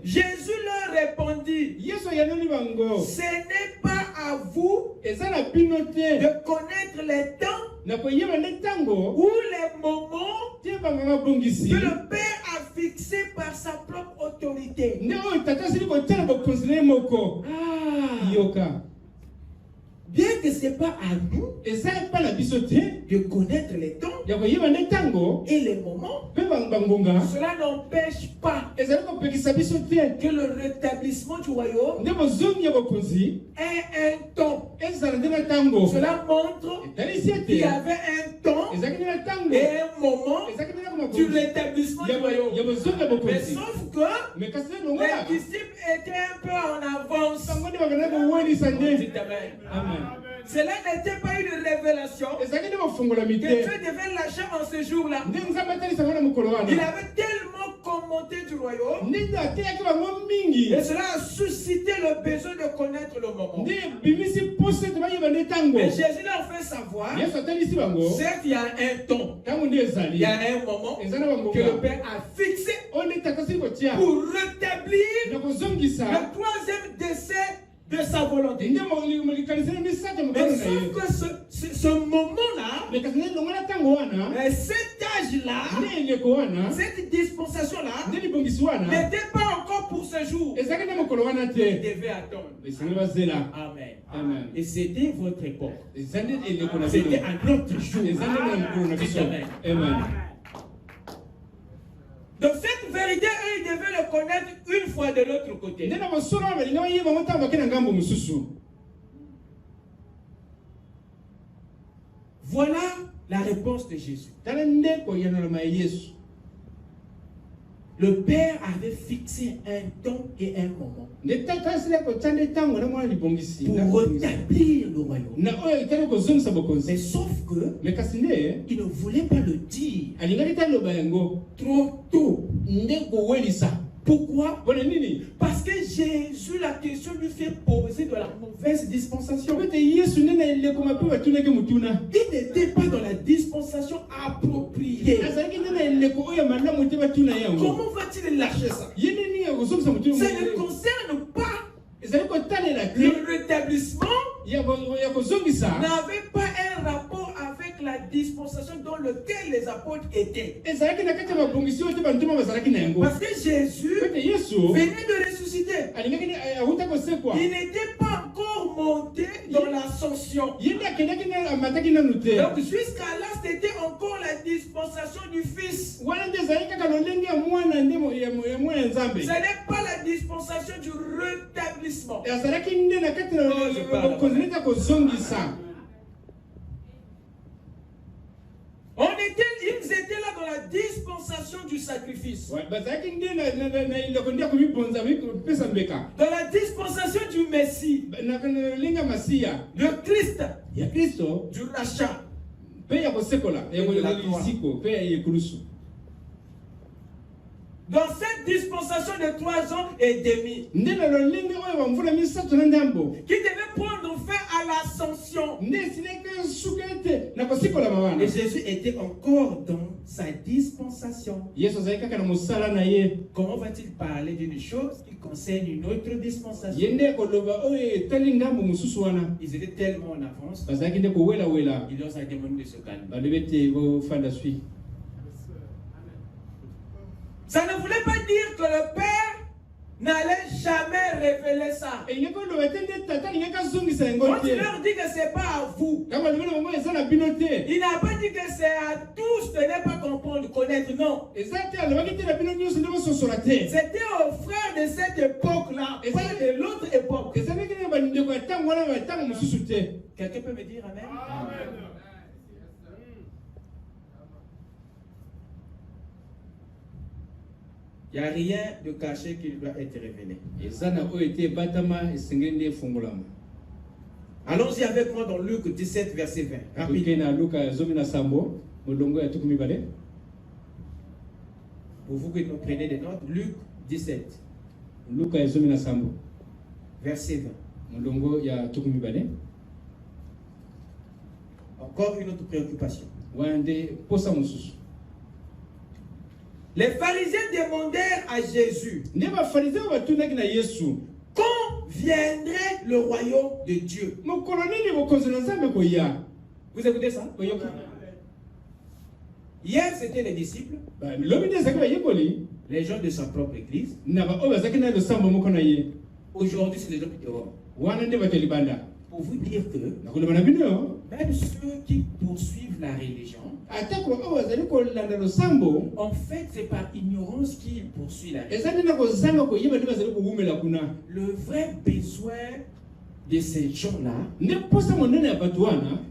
Jésus leur répondit, ce n'est pas à vous de connaître les temps ou les moments que le Père a fixé par sa propre autorité. Bien que ce n'est pas à nous de connaître les temps et les moments, cela n'empêche pas que le rétablissement du royaume ait un temps. Cela montre qu'il y avait un temps et un moment du rétablissement du royaume. Mais sauf que les disciples étaient un peu en avance. Amen. Cela n'était pas une révélation que Dieu devait lâcher en ce jour-là. Il avait tellement commenté du royaume et cela a suscité le besoin de connaître le moment. Et Jésus leur fait savoir, certes il y a un temps, il y a un moment que le Père a fixé pour rétablir le troisième décès de sa volonté. Mais sauf que ce moment-là, cet âge-là, cette dispensation-là, n'était pas encore pour ce jour. Il devait attendre. Amen. Amen. Et c'était votre époque. C'était un autre jour. Amen. Donc cette vérité, eux, ils devaient le connaître une fois de l'autre côté. Voilà la réponse de Jésus. Le Père avait fixé un temps et un moment pour rétablir le royaume. Mais sauf que il ne voulait pas le dire trop tôt. Pourquoi? Parce que Jésus, la question lui fait poser de la mauvaise dispensation. Il n'était pas dans la dispensation appropriée. Comment va-t-il lâcher ça? Ça ne concerne pas le rétablissement. N'avait pas un rapport avec la dispensation dans laquelle les apôtres étaient. Parce que Jésus venait de ressusciter. Il n'était pas encore monté dans l'ascension. Donc jusqu'à là, c'était encore la dispensation du Fils. Ce n'est pas la dispensation du rétablissement. Ils étaient là dans la dispensation du sacrifice. Dans la dispensation du Messie. Le Christ. Du rachat. Dans cette dispensation de 3 ans et demi, qui devait prendre fin à l'ascension. Et Jésus était encore dans sa dispensation. Comment va-t-il parler d'une chose qui concerne une autre dispensation? Ils étaient tellement en avance. Il leur a demandé de se calmer. Ça ne voulait pas dire que le Père n'allait jamais révéler ça. Quand il leur dit que ce n'est pas à vous, il n'a pas dit que c'est à tous de ne pas comprendre, connaître, non. C'était aux frères de cette époque-là, pas de l'autre époque. Quelqu'un peut me dire amen? Amen. Il n'y a rien de caché qui doit être révélé. Allons-y avec moi dans Luc 17, verset 20. Rapidement. Pour vous que nous preniez des notes, Luc 17, verset 20. Encore une autre préoccupation. Les pharisiens demandèrent à Jésus quand viendrait le royaume de Dieu. Vous écoutez ça? Hier, c'était les disciples, les gens de sa propre église. Aujourd'hui, c'est les gens qui dehors. Pour vous dire que même ceux qui poursuivent la religion, en fait, c'est par ignorance qu'ils poursuivent la religion. Le vrai besoin de ces gens-là,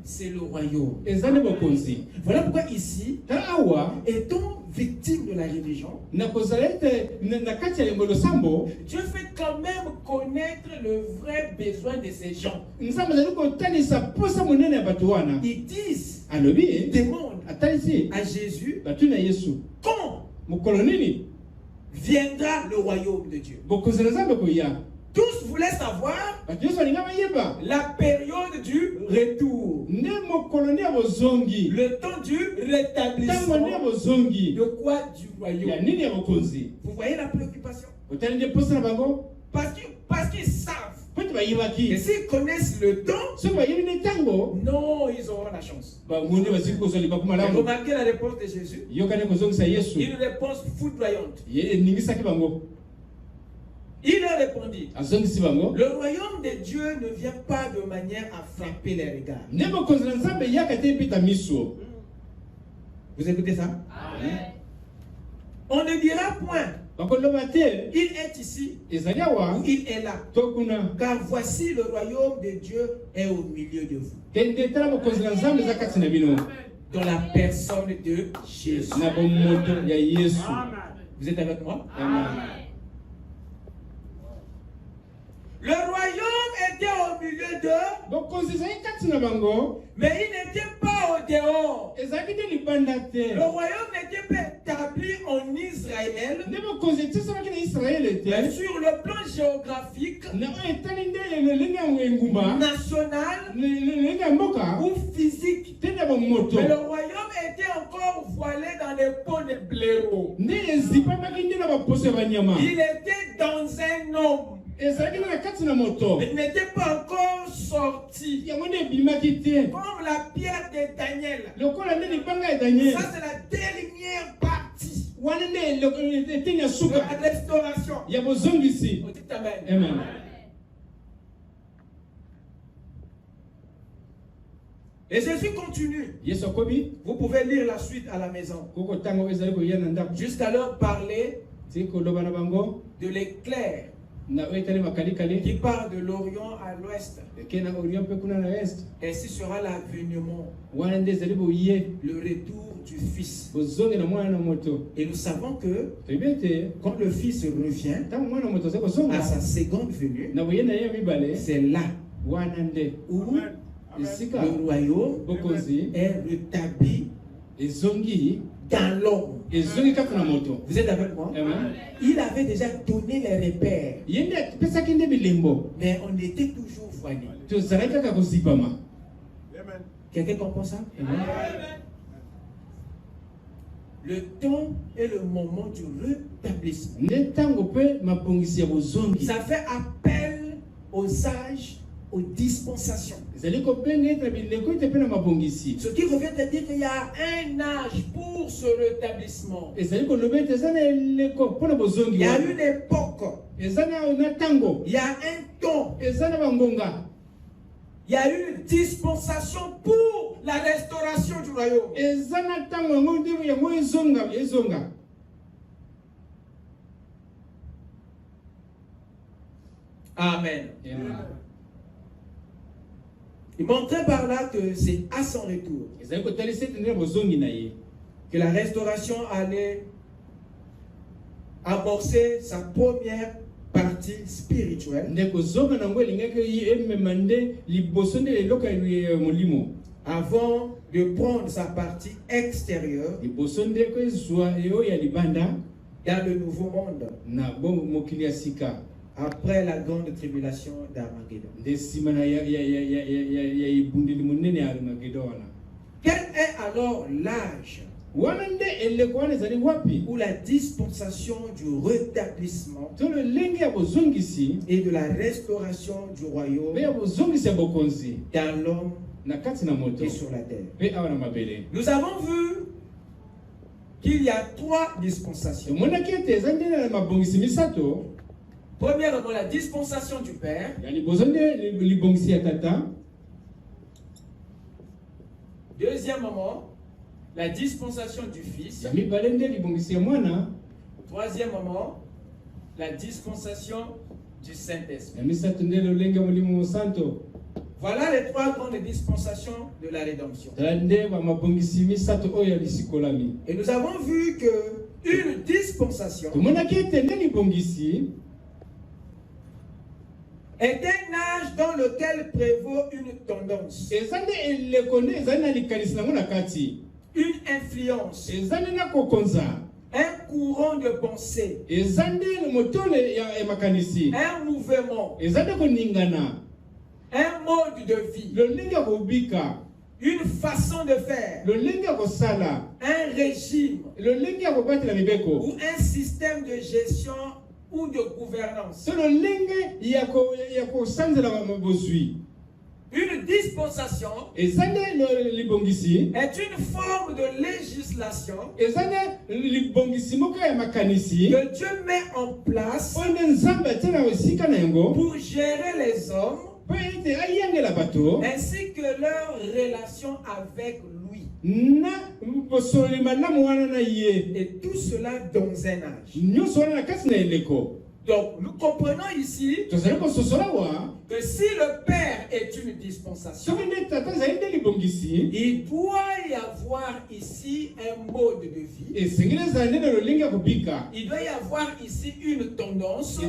c'est le royaume. Voilà pourquoi ici, étant victime de la religion, Dieu fait quand même connaître le vrai besoin de ces gens. Ils disent, ils demandent à Jésus, quand viendra le royaume de Dieu? Tous voulaient savoir la période du retour, le temps du rétablissement. De quoi? Du royaume. Vous voyez la préoccupation? Parce qu'ils savent que s'ils connaissent le temps, non, ils auront la chance. Remarquez la réponse de Jésus. Une réponse foudroyante. Il leur répondit, le royaume de Dieu ne vient pas de manière à frapper les regards. Vous écoutez ça? Amen. On ne dira point, il est ici ou il est là, car voici le royaume de Dieu est au milieu de vous, dans la personne de Jésus. Vous êtes avec moi? Amen. Le royaume était au milieu d'eux, mais il n'était pas au dehors. Le royaume n'était pas établi en Israël, mais sur le plan géographique, national ou physique. Mais le royaume était encore voilé dans les peaux de blaireaux. Il était dans un homme. Il n'était pas encore sorti. Comme la pierre de Daniel. Ça, c'est la dernière partie de la restauration. Amen. Amen. Et Jésus continue. Vous pouvez lire la suite à la maison. Jusqu'alors parler de l'éclair qui part de l'Orient à l'Ouest. Ainsi sera l'avènement, le retour du Fils. Et nous savons que quand le Fils revient à sa seconde venue, c'est là où le royaume est rétabli dans l'homme. Vous êtes avec moi? Il avait déjà donné les repères, mais on était toujours voilé. Quelqu'un comprend ça? Le temps est le moment du rétablissement. Ça fait appel aux âges, aux dispensations. Ce qui revient à dire qu'il y a un âge pour ce rétablissement. Il y a une époque. Il y a un temps. Il y a une dispensation pour la restauration du royaume. Amen. Il montrait par là que c'est à son retour que la restauration allait amorcer sa première partie. partie spirituelle, avant de prendre sa partie extérieure dans le nouveau monde, après la grande tribulation d'Armageddon. Quel est alors l'âge ou la dispensation du rétablissement et de la restauration du royaume dans l'homme et sur la terre? Nous avons vu qu'il y a 3 dispensations. Premièrement, la dispensation du Père. Deuxièmement, la dispensation du Fils. Troisièmement, la dispensation du Saint-Esprit. Voilà les 3 grandes dispensations de la rédemption. Et nous avons vu que une dispensation est un âge dans lequel prévaut une tendance, une influence, un courant de pensée, un mouvement, un mode de vie, une façon de faire, un régime ou un système de gestion ou de gouvernance. Une dispensation est une forme de législation que Dieu met en place pour gérer les hommes ainsi que leur relation avec lui. Et tout cela dans un âge. Donc, nous comprenons ici que si le Père est une dispensation, il doit y avoir ici un mode de vie. Il doit y avoir ici une tendance qui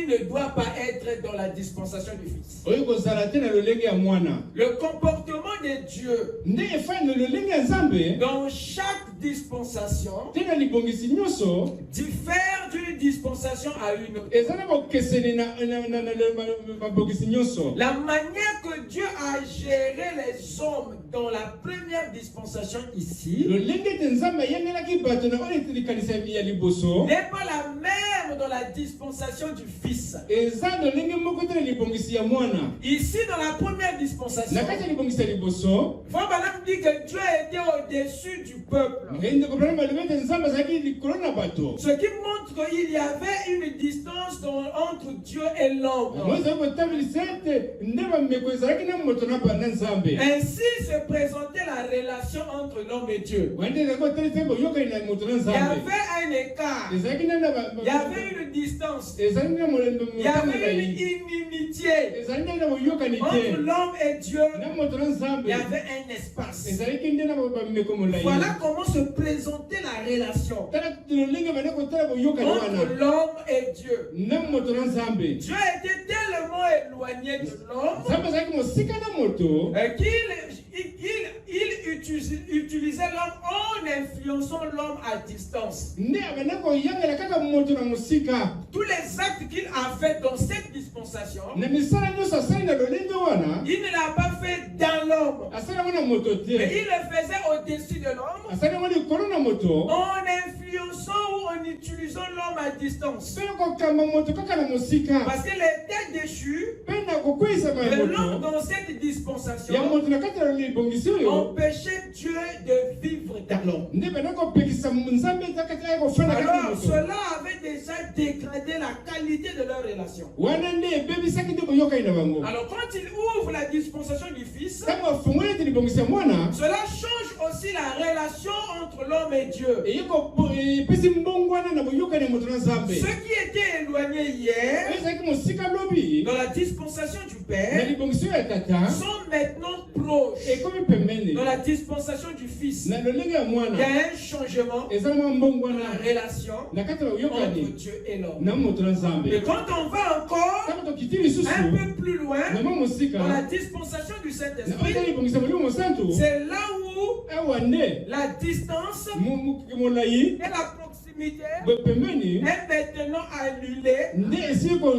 ne doit pas être dans la dispensation du Fils. Le comportement de Dieu dans chaque dispensation diffère d'une dispensation à une autre. La manière que Dieu a géré les hommes dans la première dispensation ici n'est pas la même dans la dispensation du Fils. Ici dans la première dispensation, Frère dit que Dieu était au-dessus du peuple. Ce qui montre qu'il y avait une distance entre Dieu et l'homme. Ainsi se présentait la relation entre l'homme et Dieu. Il y avait un écart. Il y avait une distance. Il y avait une inimitié entre l'homme et Dieu. Il y avait un espace. Voilà comment se présentait la relation entre l'homme et Dieu. Dieu était tellement éloigné de l'homme qu'il utilisait l'homme en influençant l'homme à distance. Tous les actes qu'il a fait dans cette dispensation, il ne l'a pas fait dans l'homme, mais il le faisait au-dessus de l'homme en influençant ou en utilisant l'homme à distance. Parce qu'il était déchu, mais l'homme dans cette dispensation empêchait Dieu de vivre dans l'homme. Alors cela avait déjà dégradé la qualité de leur relation. Alors quand il ouvre la dispensation du Fils, cela change aussi la relation entre l'homme et Dieu. Ceux qui étaient éloignés hier dans la dispensation du Père sont maintenant proche, dans la dispensation du Fils, il y a un changement dans la relation entre Dieu et l'homme. Et quand on va encore un peu plus loin, dans la dispensation du Saint-Esprit, c'est là où la distance et la proximité est maintenant annulée pour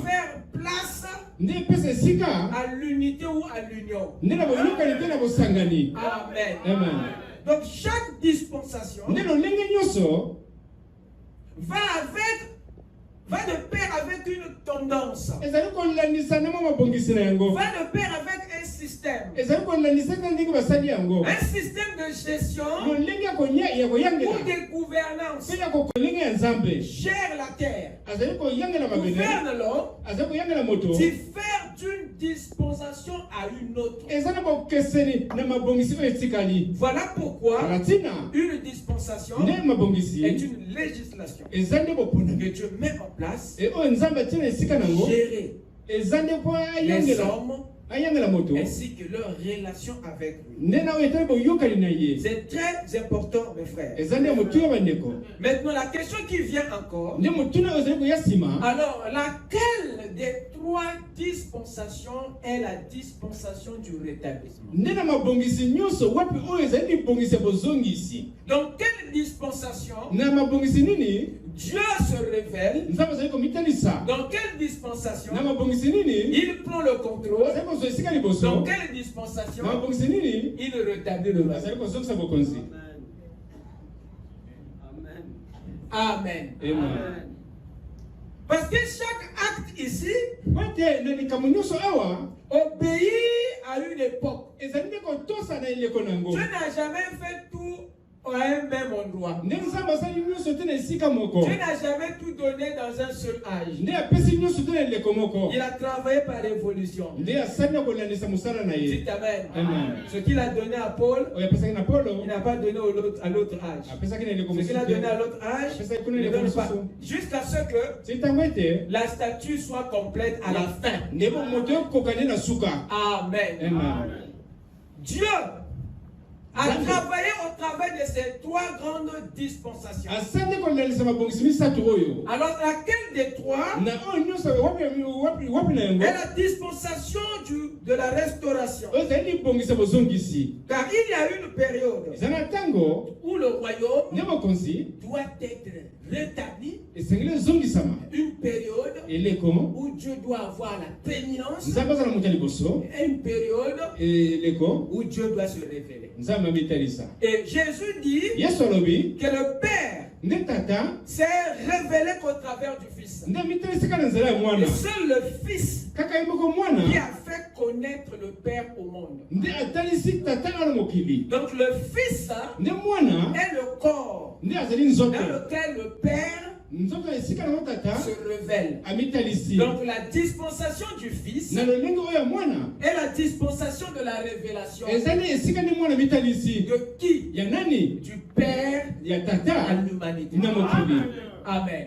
faire place à l'unité ou à l'union. Amen. Donc chaque dispensation va de pair avec une tendance. Va de pair avec un système. Un système de gestion ou de gouvernance. Gère la terre. Gouverne l'homme. Diffère d'une dispensation à une autre. Voilà pourquoi une dispensation est une législation que Dieu met en place, gérer les hommes ainsi que leur relation avec lui. C'est très important, mes frères. Maintenant, la question qui vient encore, alors laquelle des trois dispensations est la dispensation du rétablissement? Dans quelle dispensation Dieu se révèle? Dans quelle dispensation il prend le contrôle? Dans quelle dispensation il rétablit le royaume? Amen. Parce que chaque acte ici obéit à une époque. Dieu n'a jamais fait tout à un même endroit. Dieu n'a jamais tout donné dans un seul âge. Il a travaillé par évolution. Dites Amen. Ce qu'il a donné à Paul, il n'a pas donné à l'autre âge. Ce qu'il a donné à l'autre âge, il ne donne pas. Jusqu'à ce que la statue soit complète à la fin. Amen. Dieu a travaillé au travers de ces trois grandes dispensations. Alors laquelle des trois est la dispensation de la restauration? Car il y a une période où le royaume doit être rétabli, une période où Dieu doit avoir la prééminence, et une période où Dieu doit se révéler. Et Jésus dit que le Père s'est révélé qu'au travers du Fils. Et seul le Fils qui a fait connaître le Père au monde. Donc le Fils est le corps dans lequel le Père se révèle. Donc la dispensation du Fils est la dispensation de la révélation. De qui? Du Père à l'humanité. Amen.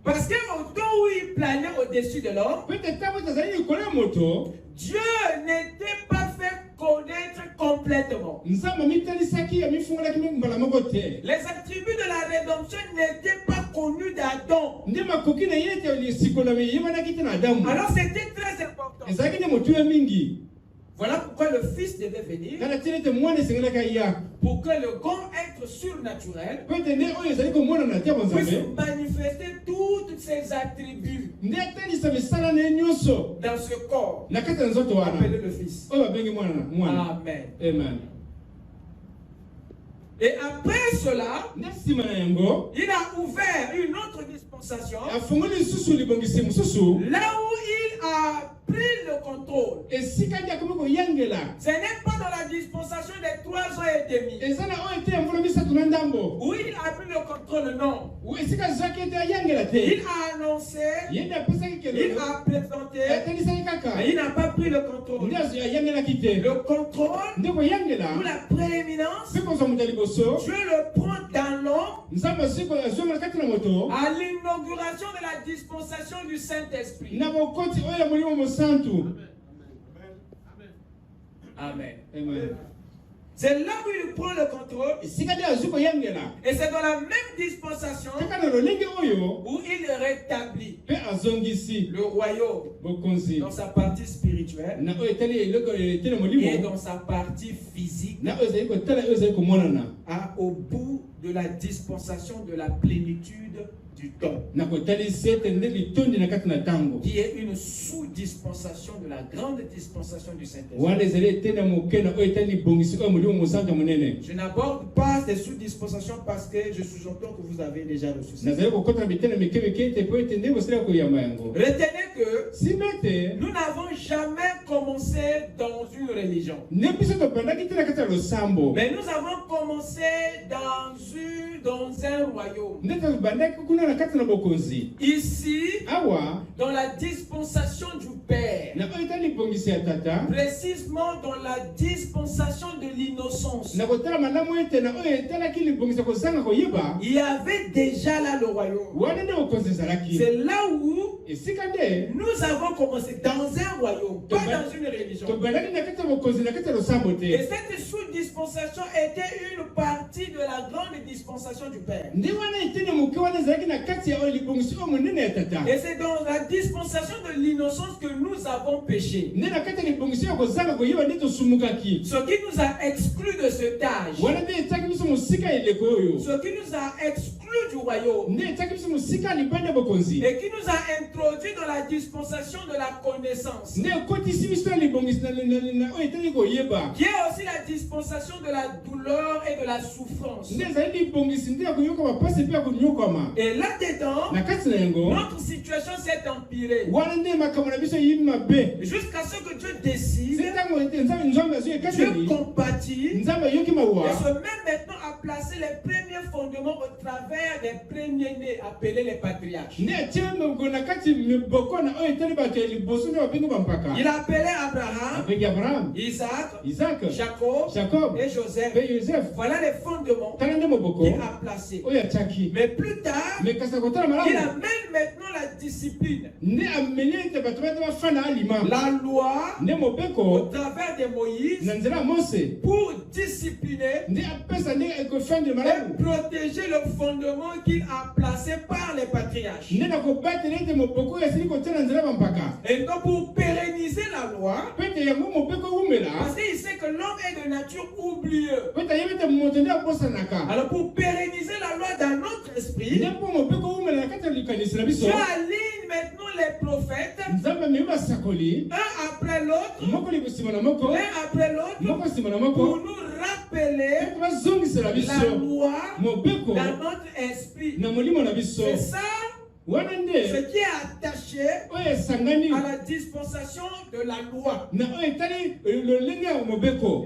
Parce qu'au temps où il planait au-dessus de l'homme, Dieu n'était pas fait connaître complètement. Les attributs de la rédemption n'étaient pas connus d'Adam. Alors c'était très important. Voilà pourquoi le Fils devait venir, pour que le grand être surnaturel puisse manifester tous ses attributs dans ce corps appelé le Fils. Amen. Et après cela, il a ouvert une autre dispensation, là où il a pris le contrôle. Ce n'est pas dans la dispensation des 3 ans et demi où il a pris le contrôle, non. Il a annoncé, il a présenté, mais il n'a pas pris le contrôle. Le contrôle ou la prééminence, Dieu le prend dans l'homme à l'inauguration de la dispensation du Saint-Esprit. Amen. Amen. C'est là où il prend le contrôle. Et c'est dans la même dispensation où il rétablit le royaume dans sa partie spirituelle et dans sa partie physique au bout de la dispensation de la plénitude du temps, qui est une sous-dispensation de la grande dispensation du Saint-Esprit. Je n'aborde pas ces sous-dispensations parce que je sous-entends que vous avez déjà reçu ça. Retenez que nous n'avons jamais commencé dans une religion, mais nous avons commencé dans un royaume. Ici, dans la dispensation du Père, précisément dans la dispensation de l'innocence, il y avait déjà là le royaume. C'est là où nous avons commencé, dans un royaume, pas dans une religion. Et cette sous-dispensation était une partie de la grande dispensation du Père. Et c'est dans la dispensation de l'innocence que nous avons péché. Ce qui nous a exclus de ce âge, ce qui nous a exclus du royaume, et qui nous a introduits dans la dispensation de la connaissance, qui est aussi la dispensation de la douleur et de la souffrance. Et là-dedans, notre situation s'est empirée. Jusqu'à ce que Dieu décide, Dieu compatit, et se met maintenant à placer les premiers fondements au travers des premiers-nés appelés les patriarches. Il a appelé Abraham, Isaac, Jacob et Joseph. Voilà les fondements qu'il a placés. Mais plus tard, il amène maintenant la discipline, la loi au travers de Moïse pour discipliner et protéger le fondement qu'il a placé par les patriarches. Et donc pour pérenniser la loi, parce qu'il sait que l'homme est de nature oublieuse. Alors pour pérenniser la loi dans notre esprit, Dieu aligne maintenant les prophètes, un après l'autre, pour nous rappeler la loi dans notre esprit. C'est ça ce qui est attaché à la dispensation de la loi.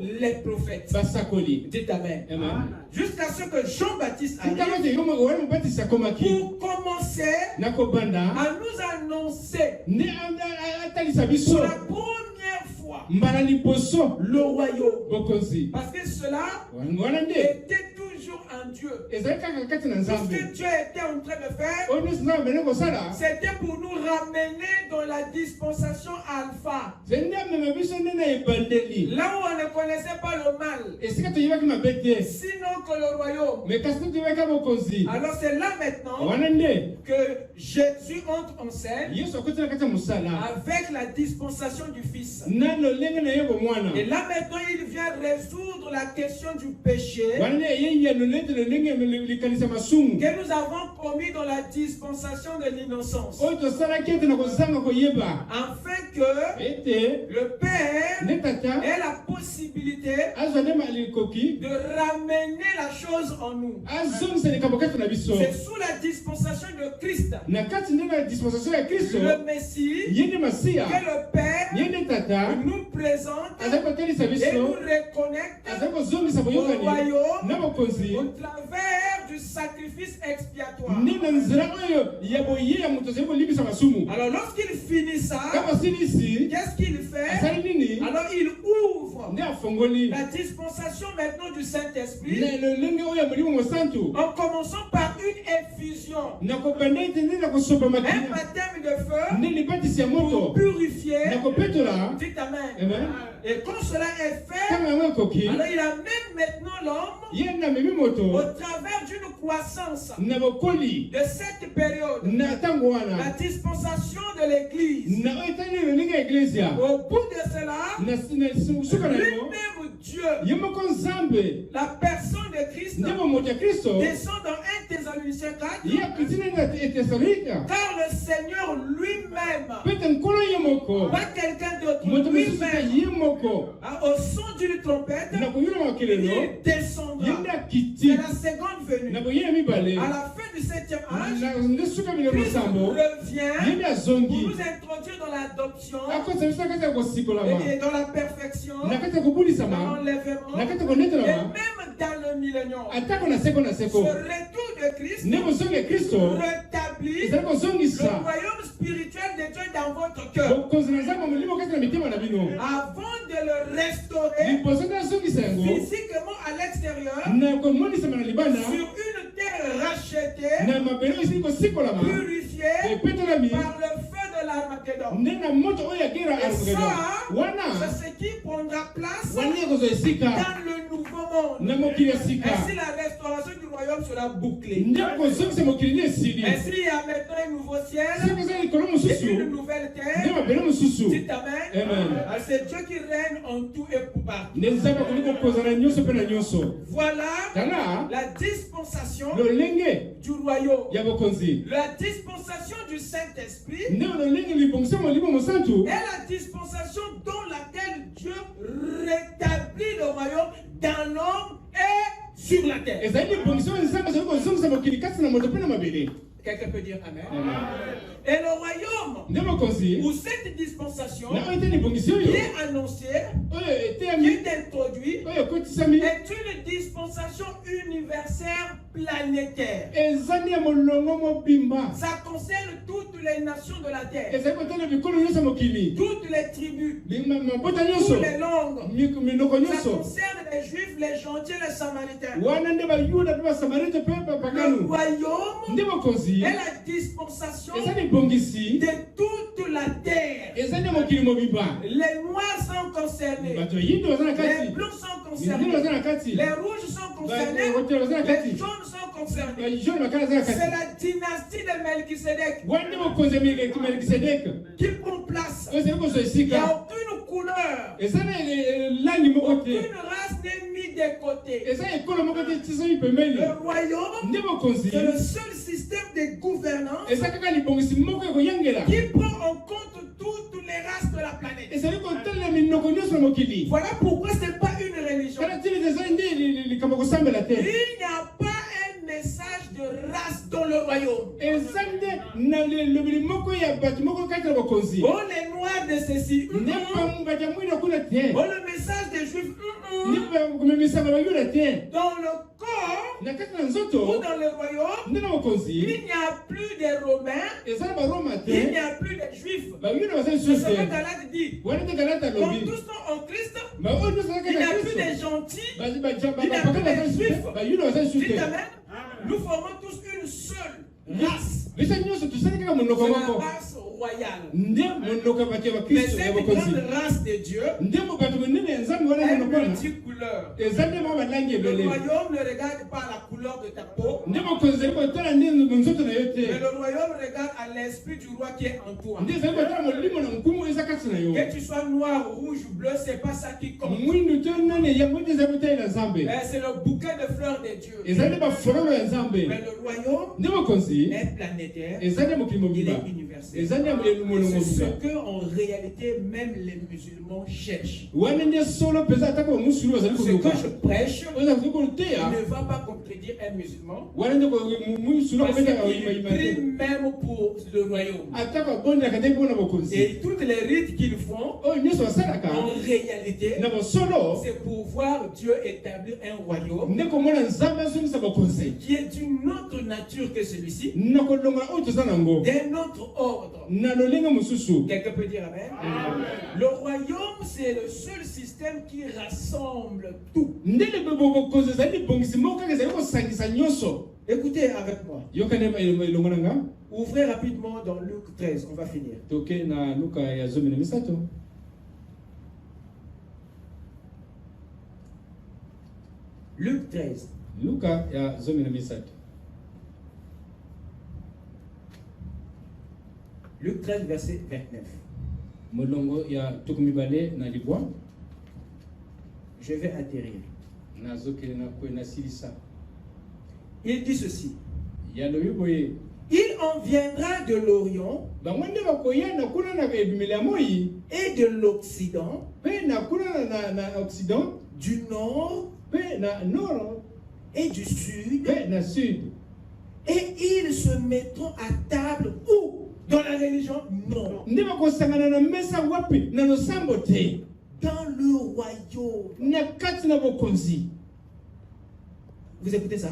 Les prophètes. Dites Amen. Jusqu'à ce que Jean-Baptiste arrive pour commencer à nous annoncer pour la première fois le royaume. Parce que cela était toujours en Dieu. Ce que Dieu était en train de faire, c'était pour nous ramener dans la dispensation alpha. Là où on ne connaissait pas le mal, sinon que le royaume. Alors c'est là maintenant que Jésus entre en scène avec la dispensation du Fils. Et là maintenant il vient résoudre la question du péché que nous avons commis dans la dispensation de l'innocence, afin que le Père ait la possibilité de ramener la chose en nous. C'est sous la dispensation de Christ, le Messie, que le Père nous présente et nous reconnecte au royaume au travers du sacrifice expiatoire. Alors lorsqu'il finit ça, qu'est-ce qu'il fait? Alors il ouvre la dispensation maintenant du Saint-Esprit en commençant par une effusion, un baptême de feu pour purifier Dites amen. Et quand cela est fait, alors il amène maintenant l'homme au travers d'une croissance de cette période, la dispensation de l'Église. Au bout de cela, lui-même Dieu, la personne de Christ, descend dans 1 Thessaloniciens 4, car le Seigneur lui-même, pas quelqu'un d'autre, lui-même, au son d'une trompette, il descendra. C'est la seconde venue. À la fin du 7e âge, Christ revient pour nous introduire dans l'adoption et dans la perfection, dans l'enlèvement et même dans le millénium. Ce retour de Christ rétablit le royaume spirituel de Dieu dans votre cœur. Avant de le restaurer physiquement à l'extérieur, sur une terre rachetée, purifiée par le feu de l'Armageddon. Et ça, c'est ce qui prendra place dans le nouveau monde. Ainsi, la restauration du royaume sera bouclée. Ainsi, il y a maintenant un nouveau ciel et une nouvelle terre. Dites amen. C'est Dieu qui règne en tout et pour partout. Voilà la dispensation du royaume. La dispensation du Saint-Esprit est la dispensation dans laquelle Dieu rétablit le royaume dans l'homme et sur la terre. Quelqu'un peut dire amen. Et le royaume, ou cette dispensation qui est annoncée, qui est introduite, est une dispensation universelle planétaire. Ça concerne toutes les nations de la terre, toutes les tribus, toutes les langues. Ça concerne les juifs, les gentils, les samaritains. Le royaume est la dispensation de toute la terre. Les noirs sont concernés, les blancs sont concernés, les rouges sont concernés, les jaunes sont concernés. C'est la dynastie de Melchisedec qui prend place. Il n'y a aucune couleur, aucune race n'est mise de côté. Le royaume, c'est le seul système de gouvernance qui prend en compte toutes les races de la planète. Voilà pourquoi ce n'est pas une religion. Il n'y a pas un message de race dans le royaume. Oh, les noirs de ceci. Oh, le message des juifs. Dans le corps ou dans le royaume, il n'y a plus de Romains, il n'y a plus de Juifs. C'est ce que Galate dit. Quand tous sont en Christ, il n'y a plus de gentils, il n'y a plus de Juifs. Dites amen. Nous formons tous une seule race. C'est la race royale. Mais cette grande race de Dieu est multicouleur. Le royaume ne regarde pas la couleur de ta peau, mais le royaume regarde à l'esprit du roi qui est en toi. Que tu sois noir, rouge ou bleu, c'est pas ça qui compte. C'est le bouquet de fleurs de Dieu. Mais le royaume est planétaire, il est universel. C'est ce que en réalité même les musulmans cherchent. Ce que je prêche ne va pas contredire un musulman, parce qu'il prie même pour le royaume. Et toutes les rites qu'ils font, en réalité, c'est pour voir Dieu établir un royaume qui est d'une autre nature que celui-ci, d'un autre ordre. Quelqu'un peut dire amen. Le royaume, c'est le seul système qui rassemble tout. Écoutez avec moi. Ouvrez rapidement dans Luc 13, on va finir. Luc 13. Luka ya zomi na misatu. Luc 13, verset 29. Molongo ya tukumibale na libwa. Je vais atterrir. Il dit ceci. Il en viendra de l'Orient et de l'Occident, du Nord et du Sud, et ils se mettront à table où? Dans la religion? Non. Dans le royaume. Vous écoutez ça?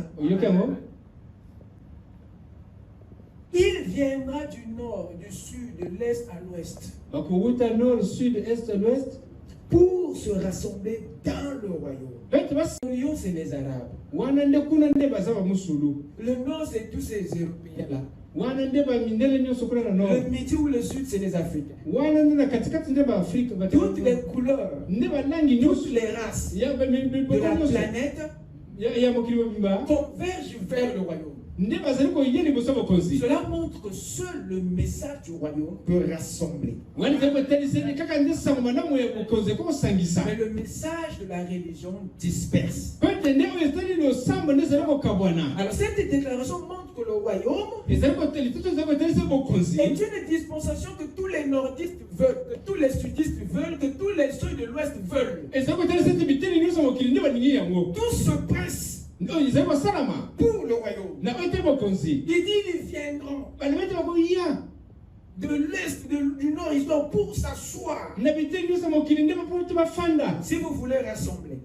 Il viendra du nord, du sud, de l'est à l'ouest. Pour se rassembler dans le royaume. Le royaume, c'est les Arabes. Le nord, c'est tous ces Européens-là. Le midi ou le sud, c'est les Africains. Toutes les couleurs, toutes les races de la planète convergent vers le royaume. Cela montre que seul le message du royaume peut rassembler. Mais le message de la religion disperse. Alors cette déclaration montre que le royaume est une dispensation que tous les nordistes veulent, que tous les sudistes veulent, que tous les ceux de l'ouest veulent. Tous se pressent pour le royaume. Il dit ils viendront de l'est, du nord, ils sont pour s'asseoir. Si vous voulez rassembler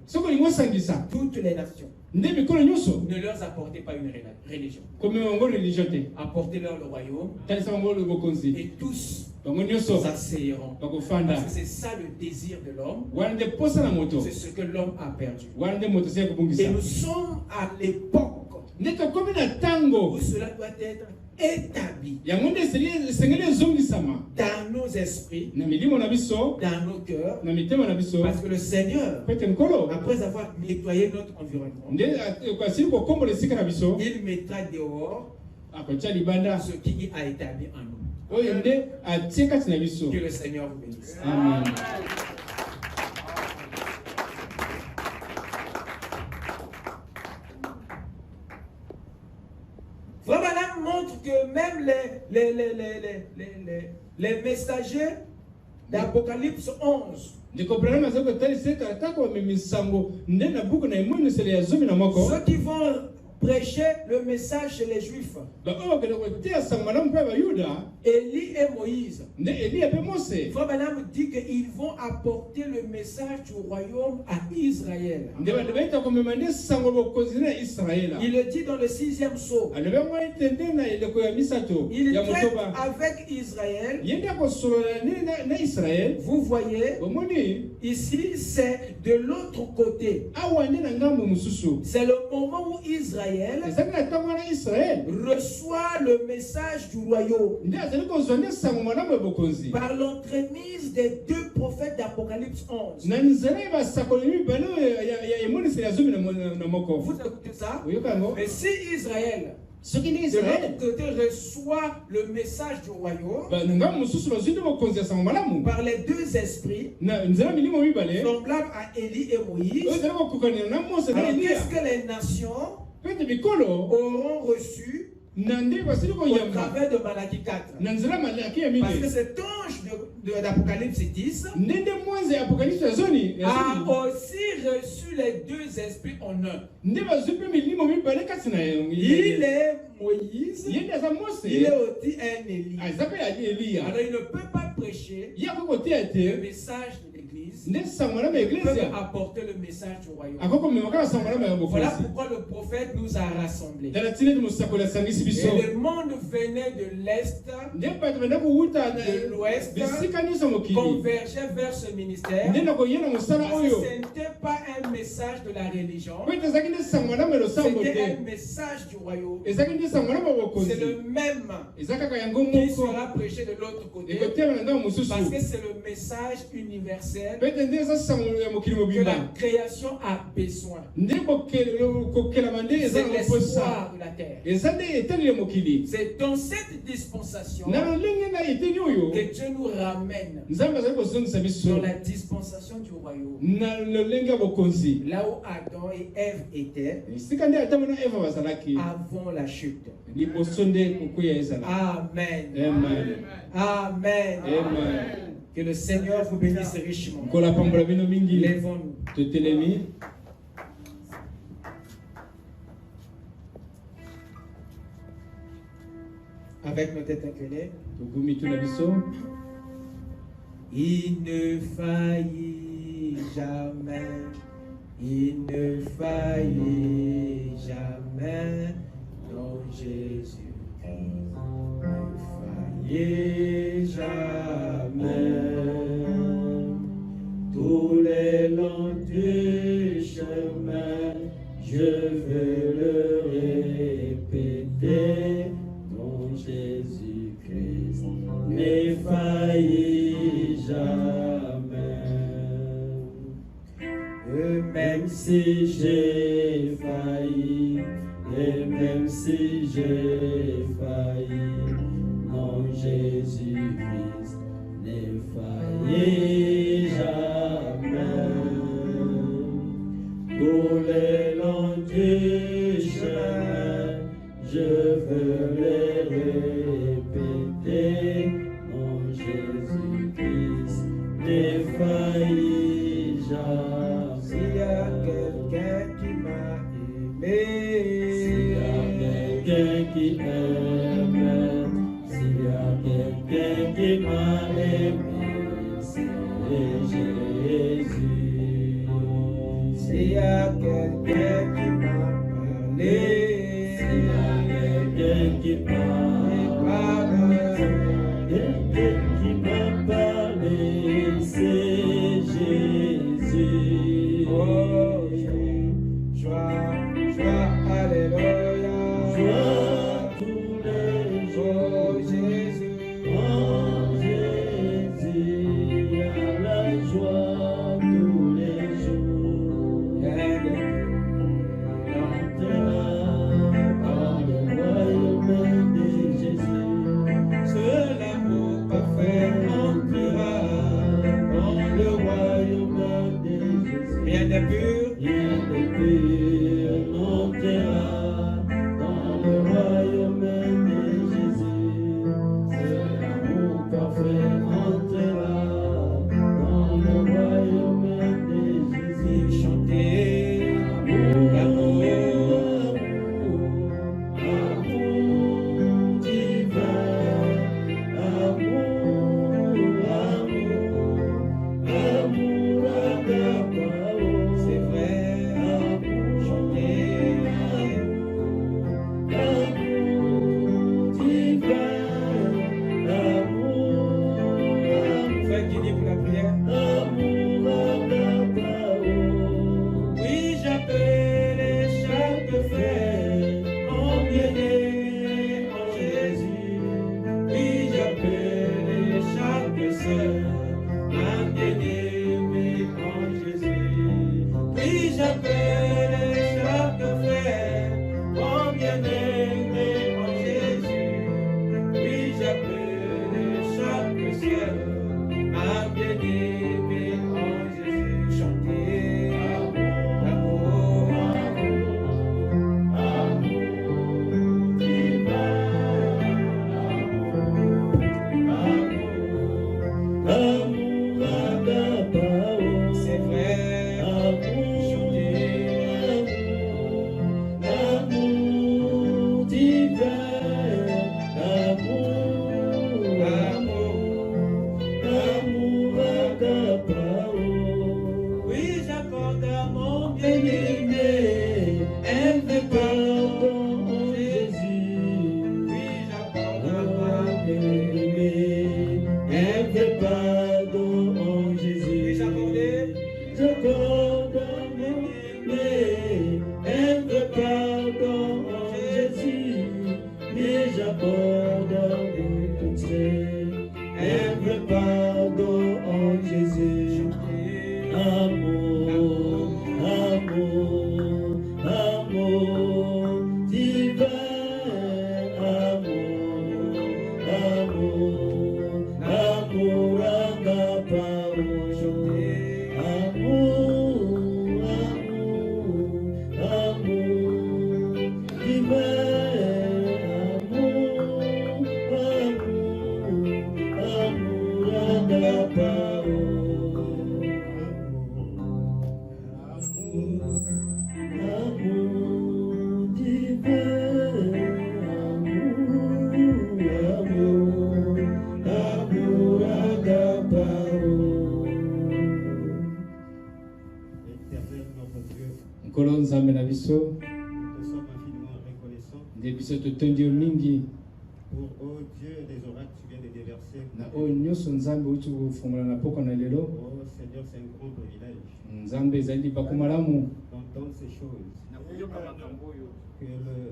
toutes les nations, ne leur apportez pas une religion. Apportez-leur le royaume et tous s'asseyeront. Parce que c'est ça le désir de l'homme. C'est ce que l'homme a perdu. Et nous sommes à l'époque où cela doit être établi dans nos esprits, dans nos cœurs, parce que le Seigneur, après avoir nettoyé notre environnement, il mettra dehors ce qui a établi en nous. Que le Seigneur vous bénisse. Amen. Voilà montre que même les messagers d'Apocalypse 11, ceux qui vont prêcher le message chez les Juifs, Élie et Moïse, Frère Branham dit qu'ils vont apporter le message du royaume à Israël. Il le dit dans le 6e psaume. Il traite avec Israël. Vous voyez, ici c'est de l'autre côté. C'est le moment où Israël reçoit le message du royaume par l'entremise des deux prophètes d'Apocalypse 11. Vous écoutez ça? Mais si Israël de l'autre côté reçoit le message du royaume par les deux esprits semblables à Élie et Moïse, alors qu'est-ce que les nations auront reçu au travers de Malachie 4? Parce que cet ange d'Apocalypse 10 a aussi reçu les deux esprits en un. Il est Moïse, il est aussi un Élie. Alors il ne peut pas prêcher le message de l'Église, il peut apporter le message du royaume. Voilà pourquoi le prophète nous a rassemblés. Et le monde venait de l'Est, de l'Ouest, convergeait vers ce ministère. Parce que ce n'était pas un message de la religion, c'était un message du royaume. C'est le même qui sera prêché de l'autre côté, parce que c'est le message universel domaines que la création a besoin. C'est l'espoir de la terre. C'est dans cette dispensation que Dieu nous ramène dans la dispensation du royaume. Là où Adam et Ève étaient avant la chute. Amen. Amen. Amen. Amen. Que le Seigneur vous bénisse richement. Lèvons-nous. Avec nos têtes inclinées. Il ne faillit jamais. Il ne faillit jamais. Non, Jésus. Ne faillit jamais. Tous les longs du chemin, je veux le répéter. Non, Jésus-Christ ne faillit jamais. Même si j'ai failli, et même si j'ai failli, non, Jésus-Christ ne faillit jamais. Pour les longs du chemin, je veux le répéter, non, Jésus-Christ ne faillit jamais. S'il y a quelqu'un qui m'a aimé, s'il y a quelqu'un qui m'aime, s'il y a quelqu'un qui m'a aimé, c'est Jésus. S'il y a quelqu'un qui m'a parlé, s'il y a quelqu'un qui m'a parlé, c'est Jésus. Oh, joie, joie, alléluia. Joie tous les jours, Jésus. Oh, Jésus, à la joie tous les jours. Dans le royaume de Jésus. Ce l'amour parfait entrera dans le royaume de Jésus. Rien de pur, rien de pur entrera dans le royaume de Jésus. Ce l'amour parfait entrera dans le royaume de Jésus. Chantez l'amour, amour divin, amour agapao. C'est vrai, chantez amour divin, amour. Faites du pour la prière. Amour agapao. Oui, j'appelle chaque frère en bien-aimé en Jésus. Oui, j'appelle chaque sœur en bien-aimé en Jésus. Oui, j'appelle chaque frère en bien-aimé en Jésus. Oui, j'appelle chaque sœur en bien-aimé en Jésus. Chantez l'amour, amour divin, amour agapao. C'est vrai, chantez amour divin, amour agapao. Oui, j'accorde à mon bien-aimé un vrai pardon en Jésus. Oui, j'accorde à mon bien-aimé un vrai pardon en Jésus. Oui, j'accorde à mon bien-aimé un vrai pardon en Jésus. Et j'accorde à mon bien-aimé un vrai pardon en Jésus. Nous sommes infiniment reconnaissants pour, oh Dieu, les oracles que tu viens de déverser. Oh Seigneur, c'est un grand privilège d'entendre ces choses que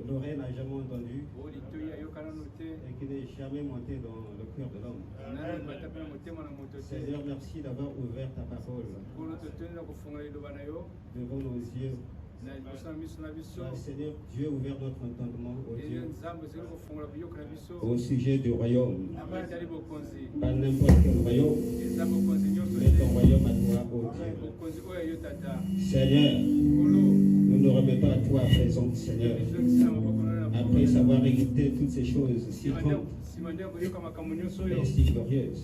l'oreille n'a jamais entendues et qui n'est jamais monté dans le cœur de l'homme. Seigneur, merci d'avoir ouvert ta parole devant nos yeux. Seigneur, Dieu ouvert notre entendement au sujet du royaume. Pas n'importe quel royaume, mais ton royaume à toi, oh Dieu. Seigneur, nous nous remettons à toi à présent, Seigneur, après savoir évité toutes ces choses si grandes et si glorieuses.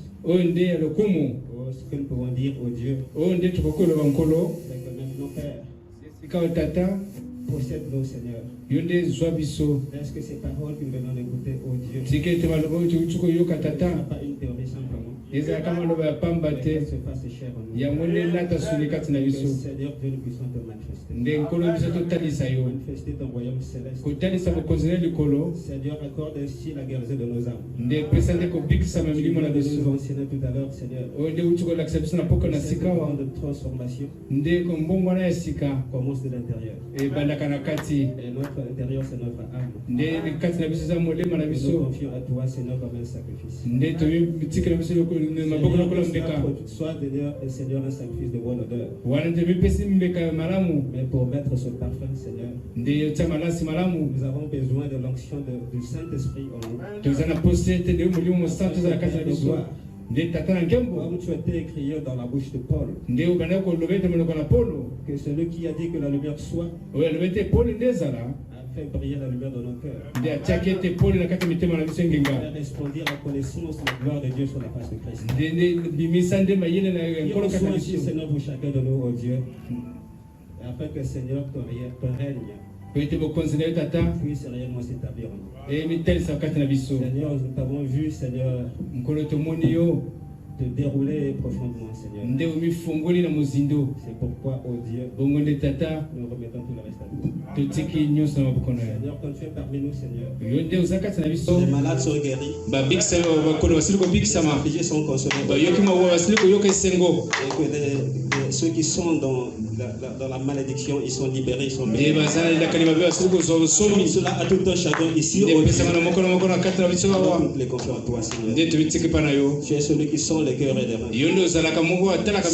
Oh, ce que nous pouvons dire, oh Dieu, c'est que maintenant, Père, possède-nous, Seigneur. Est-ce que ces paroles que nous venons d'écouter, oh Dieu, ce n'est pas une théorie simplement, que se fasse cher en nous. Que Seigneur Dieu, nous puissions te manifester. Manifester ton royaume céleste. Seigneur, accorde ainsi la guérison de nos âmes. Tu nous enseignais tout à l'heure, Seigneur. Cette grande transformation commence de l'intérieur. Et notre intérieur, c'est notre âme. Nous confions à toi, Seigneur, comme un sacrifice. Soit Seigneur, un sacrifice de bonne odeur. Mais pour mettre ce parfum, Seigneur, nous avons besoin de l'onction du Saint-Esprit en nous. Comme tu as été écrit dans la bouche de Paul, que celui qui a dit que la lumière soit a fait briller la lumière dans nos cœurs. Faire resplendir la connaissance de la gloire de Dieu sur la face de Christ. Et reçois ainsi, Seigneur, pour chacun de nous, oh Dieu, afin que, Seigneur, ton règne puisse réellement s'établir en nous. Seigneur, nous t'avons vu, Seigneur, te dérouler profondément, Seigneur. C'est pourquoi, oh Dieu, nous remettons tout le reste à toi. Seigneur, quand tu es parmi nous, Seigneur, les malades sont guéris, les affligés sont consolés, et que ceux qui sont dans la malédiction, ils sont libérés, ils sont bénis. Cela à tout un chacun ici, oh Dieu, nous les confions à toi, Seigneur. Tu es celui qui sont les cœurs et les reins.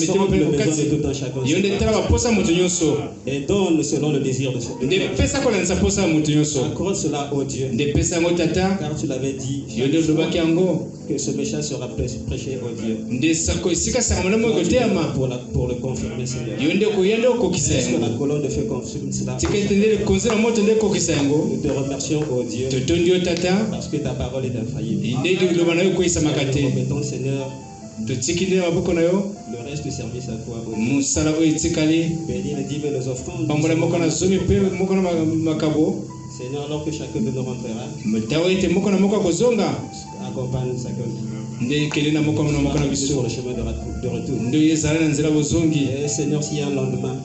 Sonde le besoin de tout un chacun, et donne selon le désir de ce cœur. Accorde cela, oh Dieu, car tu l'avais dit, que ce méchant sera prêché, oh Dieu. Pour le confirmer, Seigneur. Est-ce que la colonne de feu confirme cela? Nous te remercions, oh Dieu, parce que ta parole est infaillible. Nous remettons, Seigneur, le reste du service à toi, oh Dieu. Bénis les dîmes et les offrandes. Seigneur, alors que chacun de nous rentrera, accompagne chacun sur le chemin de retour. Et Seigneur, s'il y a un lendemain,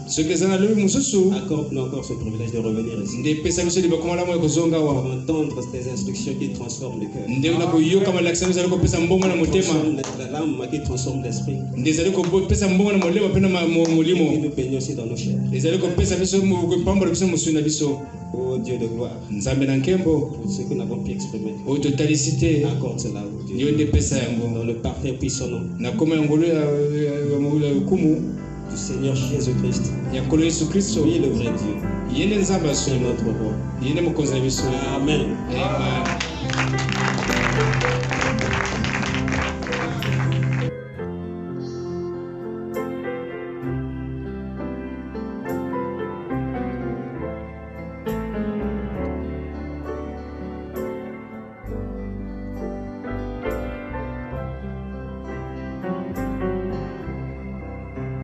accorde-nous encore ce privilège de revenir ici pour entendre tes instructions qui transforment le cœur, l'âme qui transforme l'esprit, et qui nous baigne aussi dans nos chairs. Oh Dieu de gloire, pour ce que nous n'avons pu exprimer, accorde cela, oh Dieu, dans le parfait puissant nom du Seigneur Jésus-Christ. Oui, le vrai Dieu, c'est notre roi. Amen.